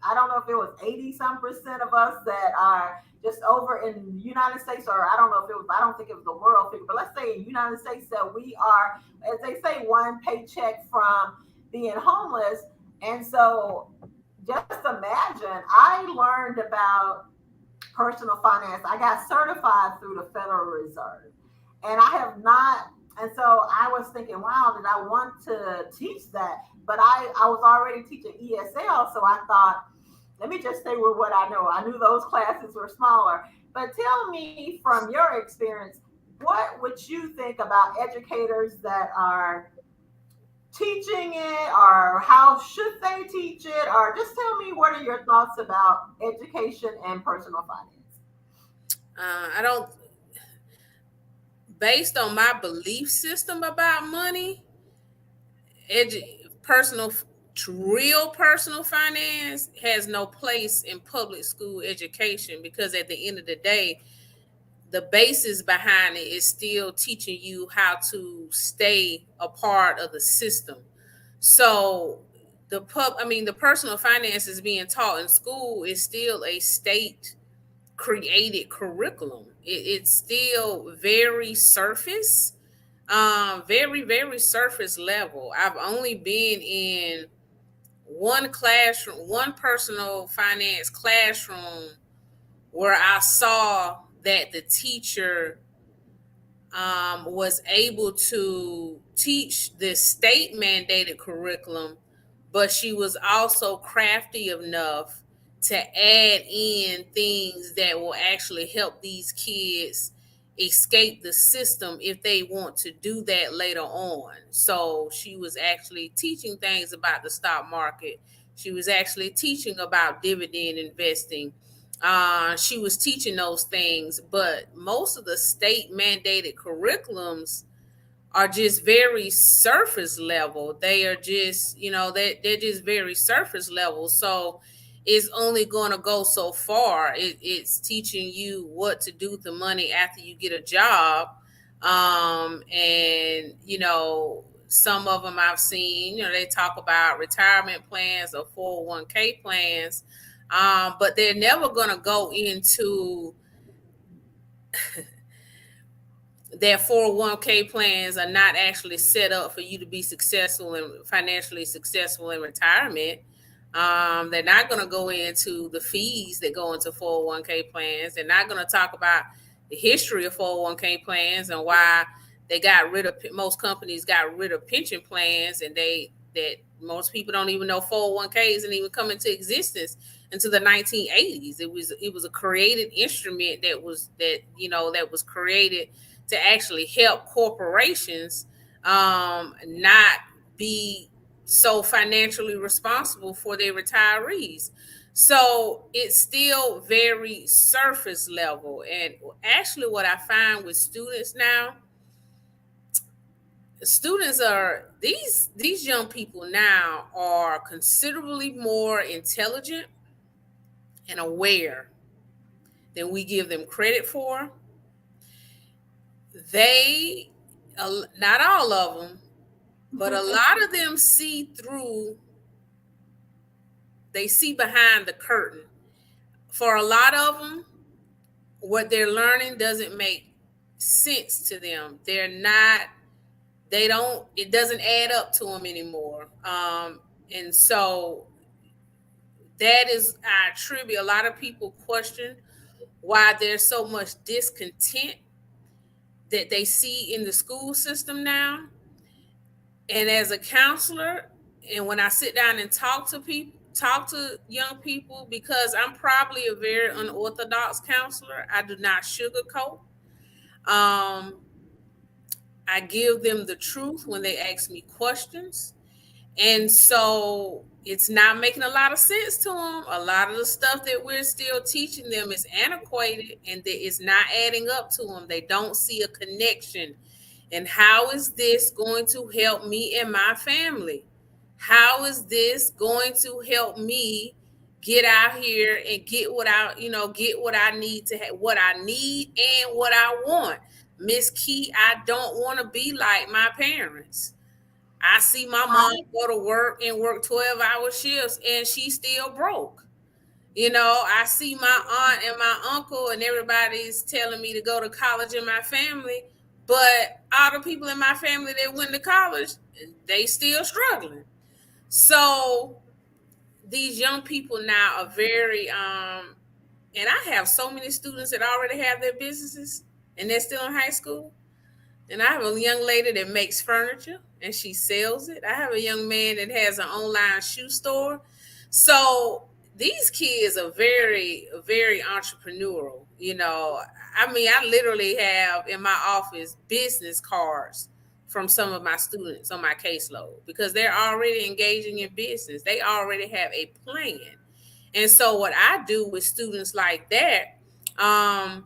Speaker 3: I don't know if it was 80 some percent of us that are just over in the United States, or I don't know if it was, I don't think it was the world figure, but let's say in the United States that we are, as they say, one paycheck from being homeless. And so just imagine, I learned about personal finance. I got certified through the Federal Reserve, and I have not. And so I was thinking, wow, did I want to teach that? But I was already teaching ESL, so I thought, let me just stay with what I know. I knew those classes were smaller. But tell me from your experience, what would you think about educators that are teaching it, or how should they teach it? Or just tell me, what are your thoughts about education and personal finance?
Speaker 4: I don't, based on my belief system about money, personal, real personal finance has no place in public school education, because at the end of the day, the basis behind it is still teaching you how to stay a part of the system. So the personal finance is being taught in school is still a state created curriculum. It's still very surface, very surface level. I've only been in one classroom, one personal finance classroom, where I saw that the teacher was able to teach the state mandated curriculum, but she was also crafty enough to add in things that will actually help these kids escape the system if they want to do that later on. So she was actually teaching things about the stock market. She was actually teaching about dividend investing. She was teaching those things, but most of the state mandated curriculums are just very surface level. They are just, they're just very surface level. So it's only going to go so far. It's teaching you what to do with the money after you get a job. And, some of them I've seen, they talk about retirement plans or 401k plans. But they're never going to go into their 401k plans are not actually set up for you to be successful and financially successful in retirement. They're not going to go into the fees that go into 401k plans. They're not going to talk about the history of 401k plans and why most companies got rid of pension plans, and that most people don't even know 401ks didn't even come into existence until the 1980s. It was a created instrument that was created to actually help corporations not be so financially responsible for their retirees. So it's still very surface level. And actually, what I find with students now, students are these young people now are considerably more intelligent and aware than we give them credit for. They, not all of them, but a lot of them see through, they see behind the curtain. For a lot of them, what they're learning doesn't make sense to them. It doesn't add up to them anymore. And so that is, I attribute, a lot of people question why there's so much discontent that they see in the school system now. And as a counselor, and when I sit down and talk to young people, because I'm probably a very unorthodox counselor, I do not sugarcoat. I give them the truth when they ask me questions. And so it's not making a lot of sense to them. A lot of the stuff that we're still teaching them is antiquated and that it's not adding up to them. They don't see a connection. And how is this going to help me and my family? How is this going to help me get out here and get what I need what I need and what I want? Miss Key, I don't want to be like my parents. I see my mom go to work and work 12-hour shifts and she's still broke. I see my aunt and my uncle and everybody's telling me to go to college in my family, but all the people in my family that went to college, they still struggling. So these young people now are very, and I have so many students that already have their businesses and they're still in high school. And I have a young lady that makes furniture and she sells it. I have a young man that has an online shoe store. So these kids are very, very entrepreneurial. I literally have in my office business cards from some of my students on my caseload because they're already engaging in business. They already have a plan. And so what I do with students like that, I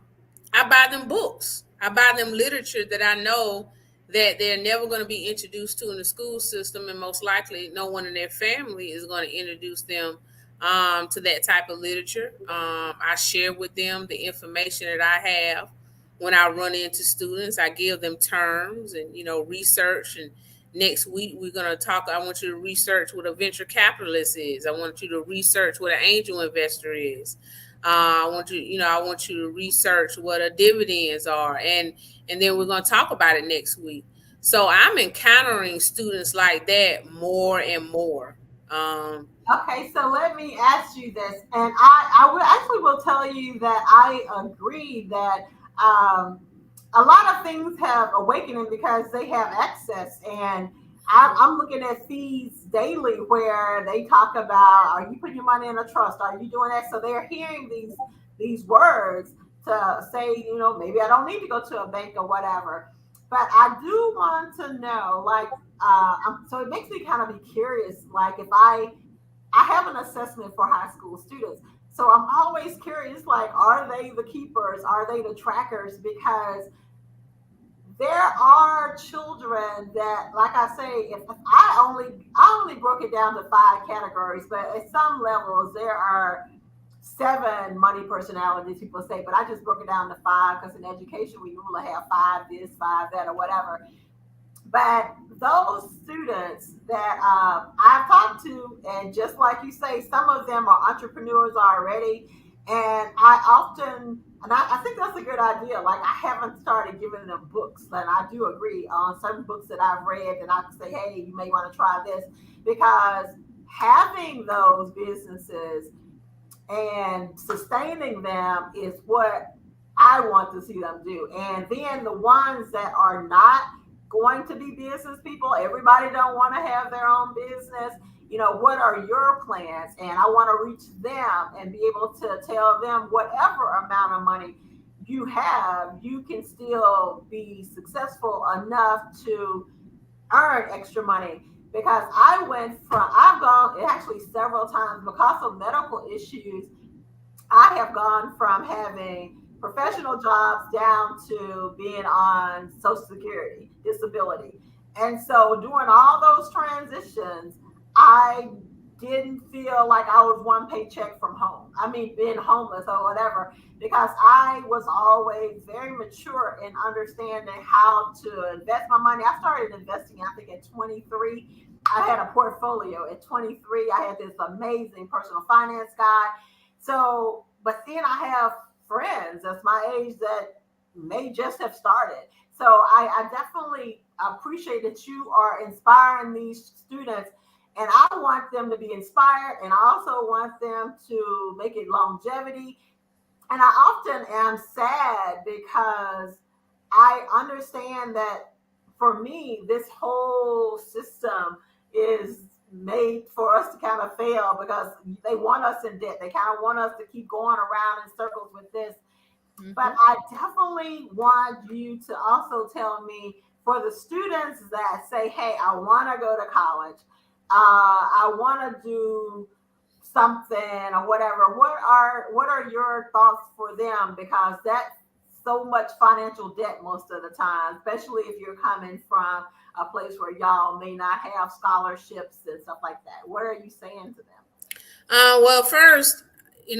Speaker 4: buy them books. I buy them literature that I know that they're never going to be introduced to in the school system, and most likely no one in their family is going to introduce them to that type of literature. I share with them the information that I have when I run into students. I give them terms and research. And next week we're going to talk. I want you to research what a venture capitalist is. I want you to research what an angel investor is. I want you to research what a dividends are, and then we're going to talk about it next week. So I'm encountering students like that more and more.
Speaker 3: Okay, so let me ask you this, and I will tell you that I agree that a lot of things have awakened because they have access, and I'm looking at feeds daily where they talk about, are you putting your money in a trust? Are you doing that? So they're hearing these words to say, maybe I don't need to go to a bank or whatever. But I do want to know, so it makes me kind of be curious. Like if I have an assessment for high school students, so I'm always curious, like, are they the keepers? Are they the trackers? Because there are children that, like I say, if I only broke it down to 5 categories, but at some levels there are 7 money personalities, people say, but I just broke it down to 5 because in education we normally have 5 this, 5 that, or whatever. But those students that I've talked to, and just like you say, some of them are entrepreneurs already, and I think that's a good idea. Like I haven't started giving them books, and I do agree on certain books that I've read that I can say, hey, you may want to try this, because having those businesses and sustaining them is what I want to see them do. And then the ones that are not going to be business people, everybody don't want to have their own business. What are your plans? And I want to reach them and be able to tell them whatever amount of money you have, you can still be successful enough to earn extra money. because I've gone actually several times because of medical issues. I have gone from having professional jobs down to being on Social Security, disability. And so, doing all those transitions, I didn't feel like I was one paycheck from home. I mean, being homeless or whatever, because I was always very mature in understanding how to invest my money. I started investing, I think, at 23. I had a portfolio at 23. I had this amazing personal finance guy. So, but then I have friends that's my age that may just have started. So I definitely appreciate that you are inspiring these students, and I want them to be inspired, and I also want them to make it longevity. And I often am sad because I understand that for me, this whole system is made for us to kind of fail because they want us in debt. They kind of want us to keep going around in circles with this. But I definitely want you to also tell me, for the students that say, hey, I want to go to college, I want to do something or whatever. What are your thoughts for them? Because that's so much financial debt most of the time, especially if you're coming from a place where y'all may not have scholarships and stuff like that. What are you saying to them?
Speaker 4: Well, first,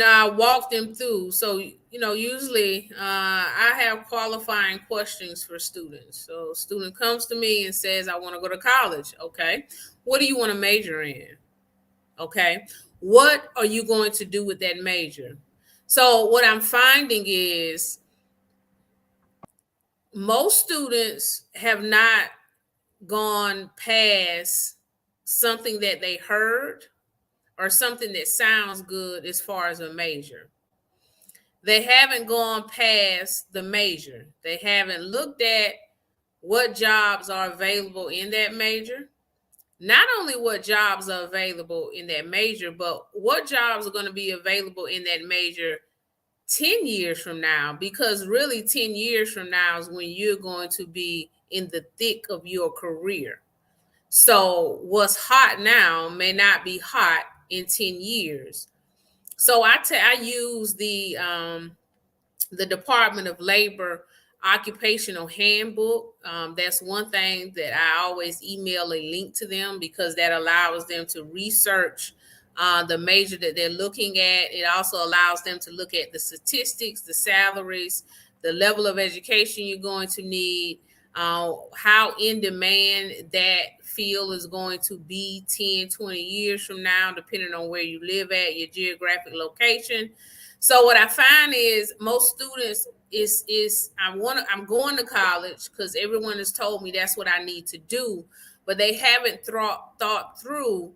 Speaker 4: I walk them through. So, usually I have qualifying questions for students. So, a student comes to me and says, I want to go to college. Okay. What do you want to major in? Okay. What are you going to do with that major? So, what I'm finding is most students have not gone past something that they heard or something that sounds good as far as a major. They haven't gone past the major. They haven't looked at what jobs are available in that major. Not only what jobs are available in that major, but what jobs are going to be available in that major 10 years from now, because really 10 years from now is when you're going to be in the thick of your career. So what's hot now may not be hot in 10 years. So I use the Department of Labor occupational handbook. That's one thing that I always email a link to them because that allows them to research the major that they're looking at. It also allows them to look at the statistics, the salaries, the level of education you're going to need, how in demand that field is going to be 10, 20 years from now, depending on where you live at, your geographic location. So what I find is most students I'm going to college because everyone has told me that's what I need to do, but they haven't thought through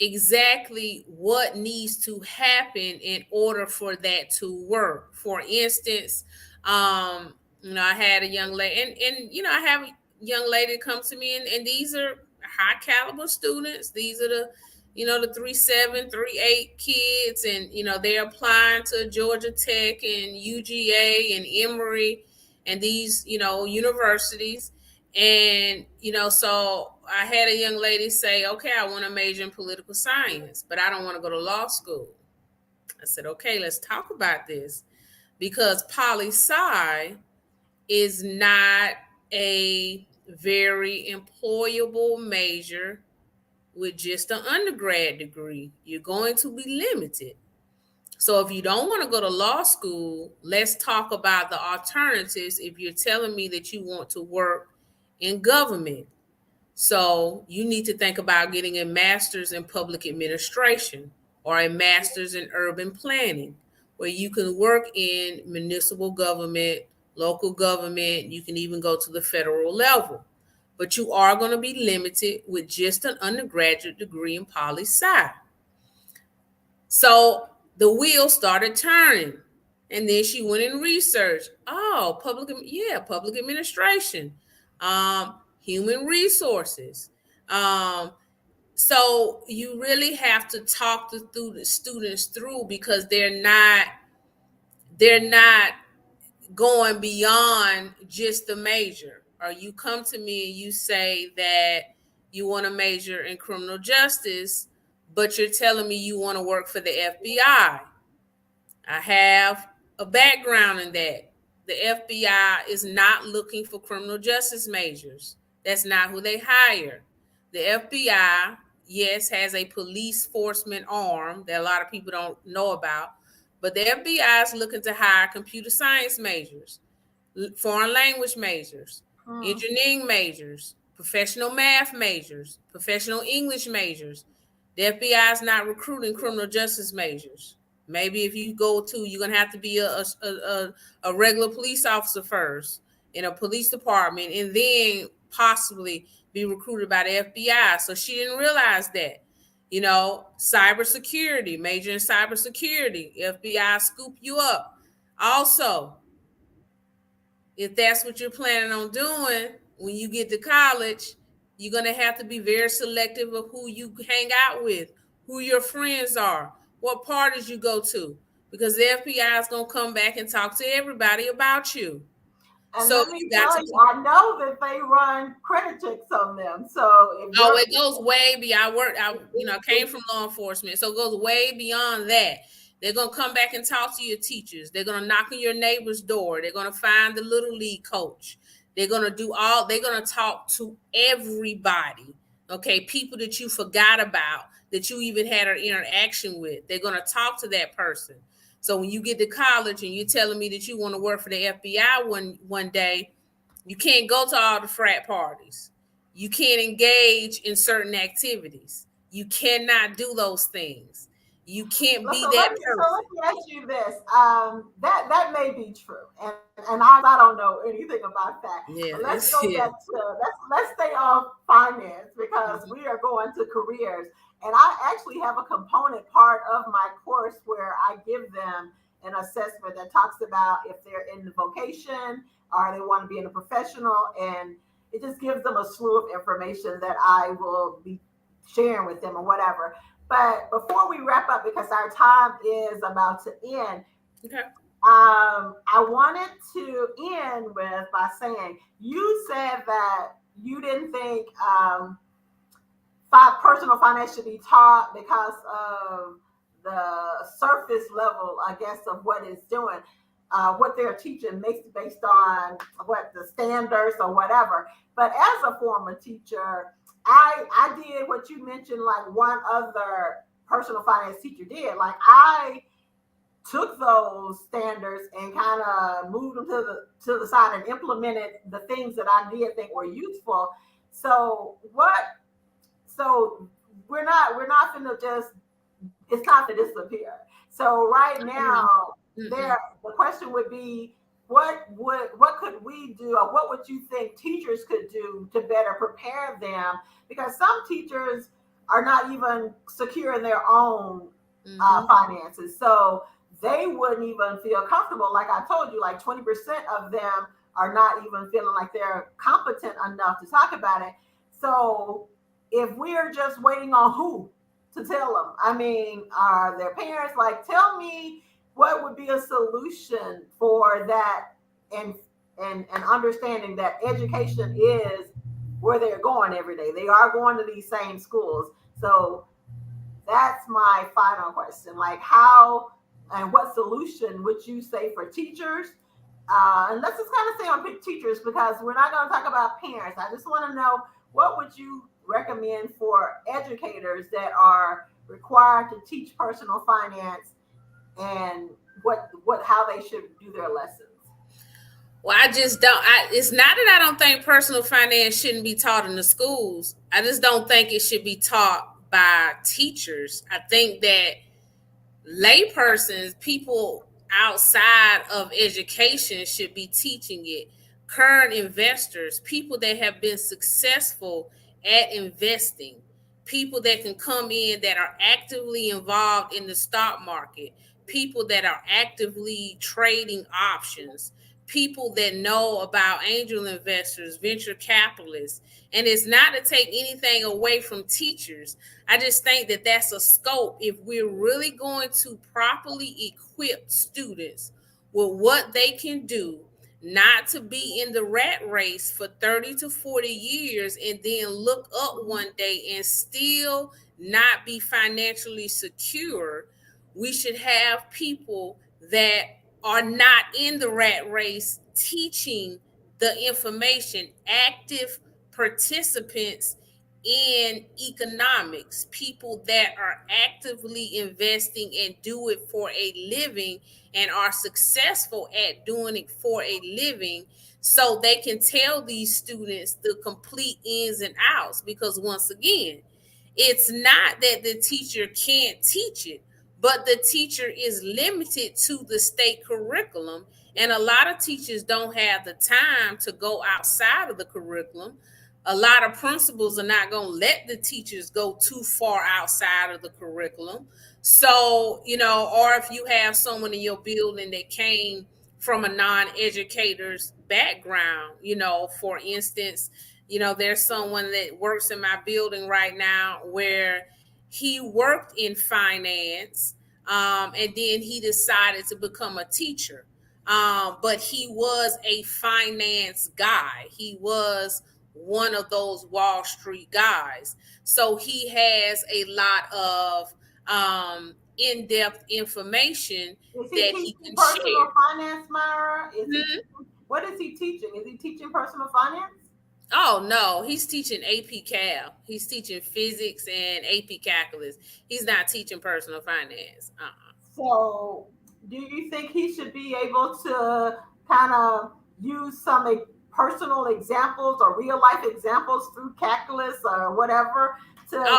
Speaker 4: exactly what needs to happen in order for that to work. For instance, I had a young lady, and I have a young lady come to me, and these are high caliber students. These are the 3.7, 3.8 kids, and they're applying to Georgia Tech and UGA and Emory and these universities. And so I had a young lady say, okay, I want to major in political science, but I don't want to go to law school. I said, okay, let's talk about this, because poli-sci is not a very employable major with just an undergrad degree. You're going to be limited. So if you don't want to go to law school, let's talk about the alternatives if you're telling me that you want to work in government. So you need to think about getting a master's in public administration or a master's in urban planning, where you can work in municipal government, local government. You can even go to the federal level. But you are going to be limited with just an undergraduate degree in poli-sci. So the wheel started turning. And then she went and researched. Oh, public administration, human resources. So you really have to talk through the students through, because they're not going beyond just the major. Or you come to me and you say that you want to major in criminal justice, but you're telling me you want to work for the FBI. I have a background in that. The FBI is not looking for criminal justice majors. That's not who they hire. The FBI, yes, has a police enforcement arm that a lot of people don't know about, but the FBI is looking to hire computer science majors, foreign language majors, engineering majors, professional math majors, professional English majors. The FBI is not recruiting criminal justice majors. Maybe if you go to, you're gonna have to be a regular police officer first in a police department, and then possibly be recruited by the FBI. So she didn't realize that. You know, cybersecurity, major in cybersecurity, FBI scoop you up. Also, if that's what you're planning on doing when you get to college, you're going to have to be very selective of who you hang out with, who your friends are, what parties you go to, because the FBI is going to come back and talk to everybody about you.
Speaker 3: And
Speaker 4: so
Speaker 3: let me tell you, I know that they run credit checks on them. So
Speaker 4: it goes way beyond. I came from law enforcement, so it goes way beyond that. They're going to come back and talk to your teachers. They're going to knock on your neighbor's door. They're going to find the little league coach. They're going to talk to everybody. Okay. People that you forgot about, that you even had an interaction with. They're going to talk to that person. So when you get to college and you're telling me that you want to work for the FBI one day, you can't go to all the frat parties. You can't engage in certain activities. You cannot do those things. You can't be that person.
Speaker 3: So let me ask you this. That may be true, and I don't know anything about that.
Speaker 4: Yeah,
Speaker 3: let's go back to let's stay on finance, because we are going to careers, and I actually have a component part of my course where I give them an assessment that talks about if they're in the vocation or they want to be in a professional, and it just gives them a slew of information that I will be sharing with them or whatever. But before we wrap up, because our time is about to end,
Speaker 4: okay.
Speaker 3: I wanted to end with by saying, you said that you didn't think personal finance should be taught because of the surface level, I guess, of what it's doing, what they're teaching based on what the standards or whatever. But as a former teacher, I did what you mentioned, like one other personal finance teacher did. Like, I took those standards and kind of moved them to the side and implemented the things that I did think were useful. So we're not gonna just, it's not to disappear. So right now, the question would be, what could we do, or what would you think teachers could do to better prepare them? Because some teachers are not even secure in their own finances, so they wouldn't even feel comfortable. Like I told you, like 20% of them are not even feeling like they're competent enough to talk about it. So if we're just waiting on who to tell them, I mean, are their parents? Like, tell me what would be a solution for that, and understanding that education is where they're going every day. They are going to these same schools. So that's my final question. Like, how and what solution would you say for teachers? And let's just kind of stay on teachers, because we're not going to talk about parents. I just want to know, what would you recommend for educators that are required to teach personal finance, and how they should do their lessons?
Speaker 4: Well, it's not that I don't think personal finance shouldn't be taught in the schools. I just don't think it should be taught by teachers. I think that laypersons, people outside of education, should be teaching it. Current investors, people that have been successful at investing, people that can come in that are actively involved in the stock market, people that are actively trading options, people that know about angel investors, venture capitalists. And it's not to take anything away from teachers. I just think that that's a scope. If we're really going to properly equip students with what they can do, not to be in the rat race for 30 to 40 years and then look up one day and still not be financially secure. We should have people that are not in the rat race teaching the information, active participants in economics, people that are actively investing and do it for a living and are successful at doing it for a living, so they can tell these students the complete ins and outs. Because once again, it's not that the teacher can't teach it, but the teacher is limited to the state curriculum. And a lot of teachers don't have the time to go outside of the curriculum. A lot of principals are not going to let the teachers go too far outside of the curriculum. So, or if you have someone in your building that came from a non-educator's background, for instance, there's someone that works in my building right now where he worked in finance, and then he decided to become a teacher. But he was a finance guy. He was one of those Wall Street guys. So he has a lot of in-depth information
Speaker 3: Is he
Speaker 4: that he
Speaker 3: teaching
Speaker 4: can
Speaker 3: personal
Speaker 4: share.
Speaker 3: finance, Myra? What is he teaching? Is he teaching personal finance?
Speaker 4: Oh no, he's teaching AP Cal. He's teaching physics and AP calculus. He's not teaching personal finance.
Speaker 3: So, do you think he should be able to kind of use some personal examples or real life examples through calculus or whatever?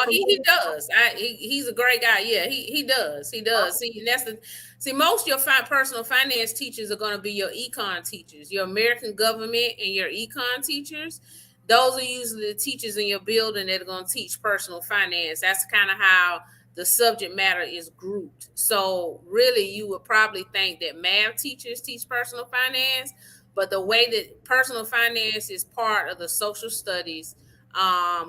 Speaker 4: He does. He's a great guy. Yeah, he does. He does. See, most of your personal finance teachers are going to be your econ teachers, your American government, and your econ teachers. Those are usually the teachers in your building that are going to teach personal finance. That's kind of how the subject matter is grouped. So really, you would probably think that math teachers teach personal finance, but the way that personal finance is part of the social studies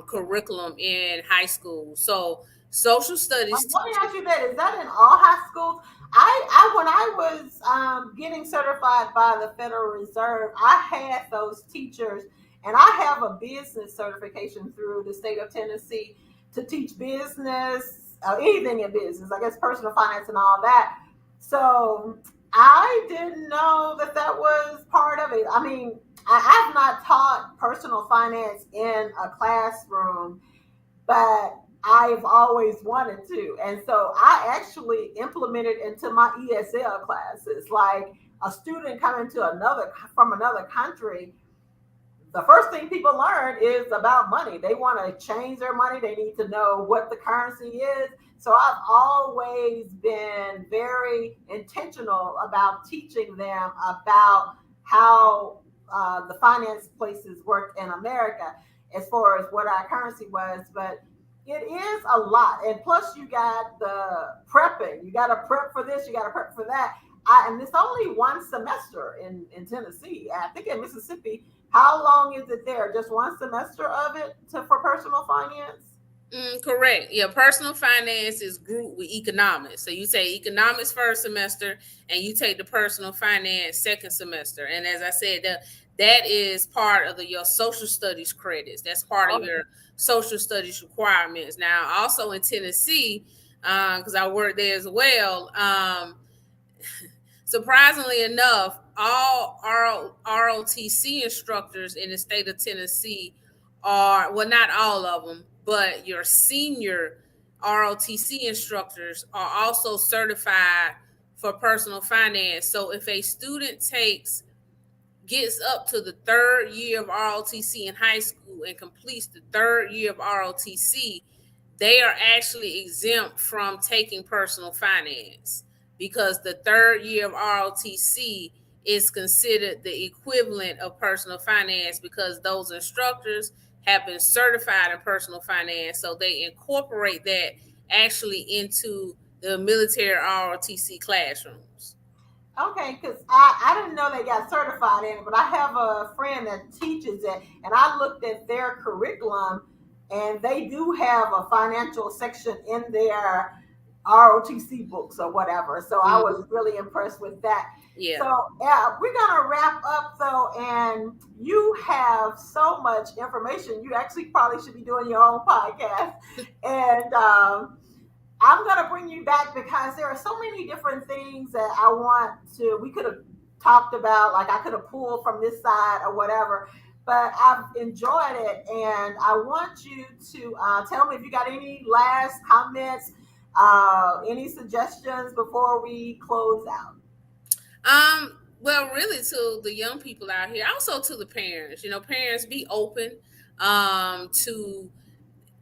Speaker 4: curriculum in high school. So social studies.
Speaker 3: Let me ask you that: is that in all high schools? I when I was getting certified by the Federal Reserve, I had those teachers, and I have a business certification through the state of Tennessee to teach business, anything in business, I guess personal finance and all that. So I didn't know that was part of it. I mean, I've not taught personal finance in a classroom, but I've always wanted to. And so I actually implemented into my ESL classes, like a student coming from another country. The first thing people learn is about money. They want to change their money. They need to know what the currency is. So I've always been very intentional about teaching them about how the finance places work in America as far as what our currency was. But it is a lot. And plus you got the prepping. You got to prep for this. You got to prep for that. And it's only one semester in Tennessee. I think in Mississippi, how long is it there? Just one semester of it for personal finance?
Speaker 4: Correct. Yeah, personal finance is grouped with economics. So you say economics first semester, and you take the personal finance second semester. And as I said, that is part of your social studies credits. That's part of your social studies requirements. Now, also in Tennessee, because I work there as well. Surprisingly enough, all ROTC instructors in the state of Tennessee are, well, not all of them, but your senior ROTC instructors are also certified for personal finance. So if a student gets up to the third year of ROTC in high school and completes the third year of ROTC, they are actually exempt from taking personal finance, because the third year of ROTC is considered the equivalent of personal finance, because those instructors have been certified in personal finance. So they incorporate that actually into the military ROTC classrooms.
Speaker 3: Okay, because I didn't know they got certified in it, but I have a friend that teaches it, and I looked at their curriculum, and they do have a financial section in their ROTC books or whatever. So I was
Speaker 4: Mm-hmm.
Speaker 3: really impressed with that.
Speaker 4: Yeah.
Speaker 3: So yeah, we're gonna wrap up though, and you have so much information. You actually probably should be doing your own podcast. And I'm gonna bring you back because there are so many different things that I want to. We could have talked about, like I could have pulled from this side or whatever. But I've enjoyed it, and I want you to tell me if you got any last comments, any suggestions before we close out.
Speaker 4: Well, really, to the young people out here, also to the parents. Parents, be open to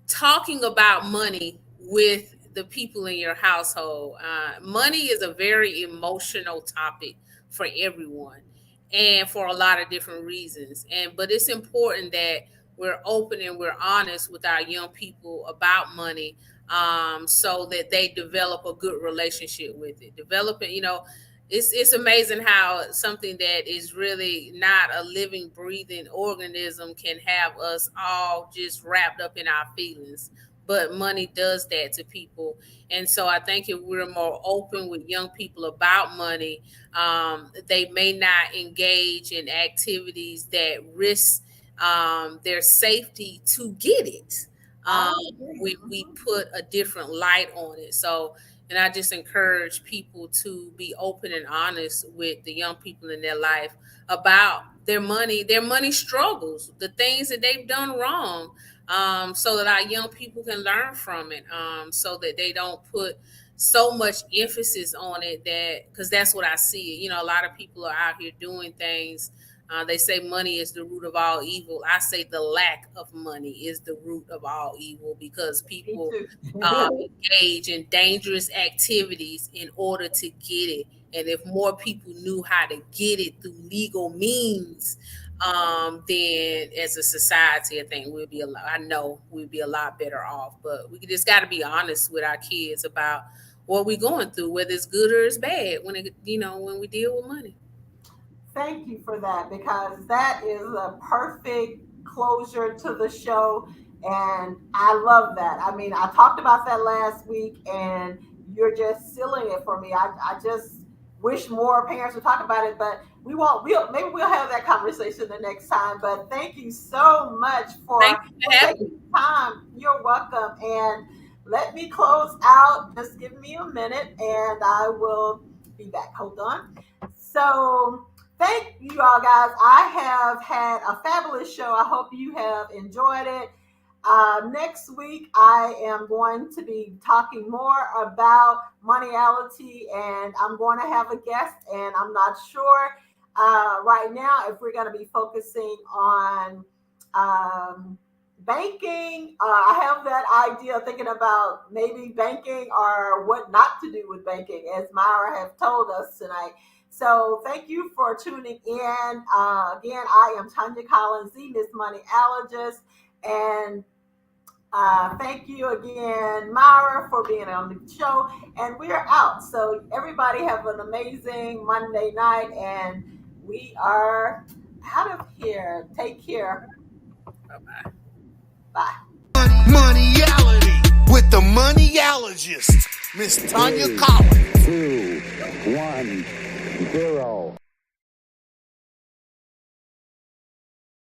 Speaker 4: talking about money with the people in your household. Money is a very emotional topic for everyone, and for a lot of different reasons. But it's important that we're open and we're honest with our young people about money, so that they develop a good relationship with it. It's amazing how something that is really not a living, breathing organism can have us all just wrapped up in our feelings. But money does that to people. And so I think if we're more open with young people about money, they may not engage in activities that risk their safety to get it. We put a different light on it. So, and I just encourage people to be open and honest with the young people in their life about their money struggles, the things that they've done wrong, so that our young people can learn from it, so that they don't put so much emphasis on it, because that's what I see. A lot of people are out here doing things. They say money is the root of all evil. I say the lack of money is the root of all evil, because people engage in dangerous activities in order to get it. And if more people knew how to get it through legal means, then as a society, I think we'd be a lot better off. But we just got to be honest with our kids about what we're going through, whether it's good or it's bad when we deal with money.
Speaker 3: Thank you for that, because that is a perfect closure to the show. And I love that. I mean, I talked about that last week, and you're just sealing it for me. I just wish more parents would talk about it, but maybe we'll have that conversation the next time. But thank you so much for taking time. You're welcome. And let me close out. Just give me a minute and I will be back. Hold on. So thank you all, guys. I have had a fabulous show. I hope you have enjoyed it. Next week, I am going to be talking more about moneyality, and I'm going to have a guest, and I'm not sure right now if we're going to be focusing on banking. I have that idea of thinking about maybe banking or what not to do with banking, as Myra has told us tonight. So thank you for tuning in. Again, I am Tanya Collins, the Miss Moneyologist, and thank you again, Myra, for being on the show. And we're out. So everybody have an amazing Monday night, and we are out of here. Take care.
Speaker 4: Bye-bye.
Speaker 3: Bye.
Speaker 1: Moneyality with the Moneyologist, Miss Tanya Collins.
Speaker 2: 2, 1, 0.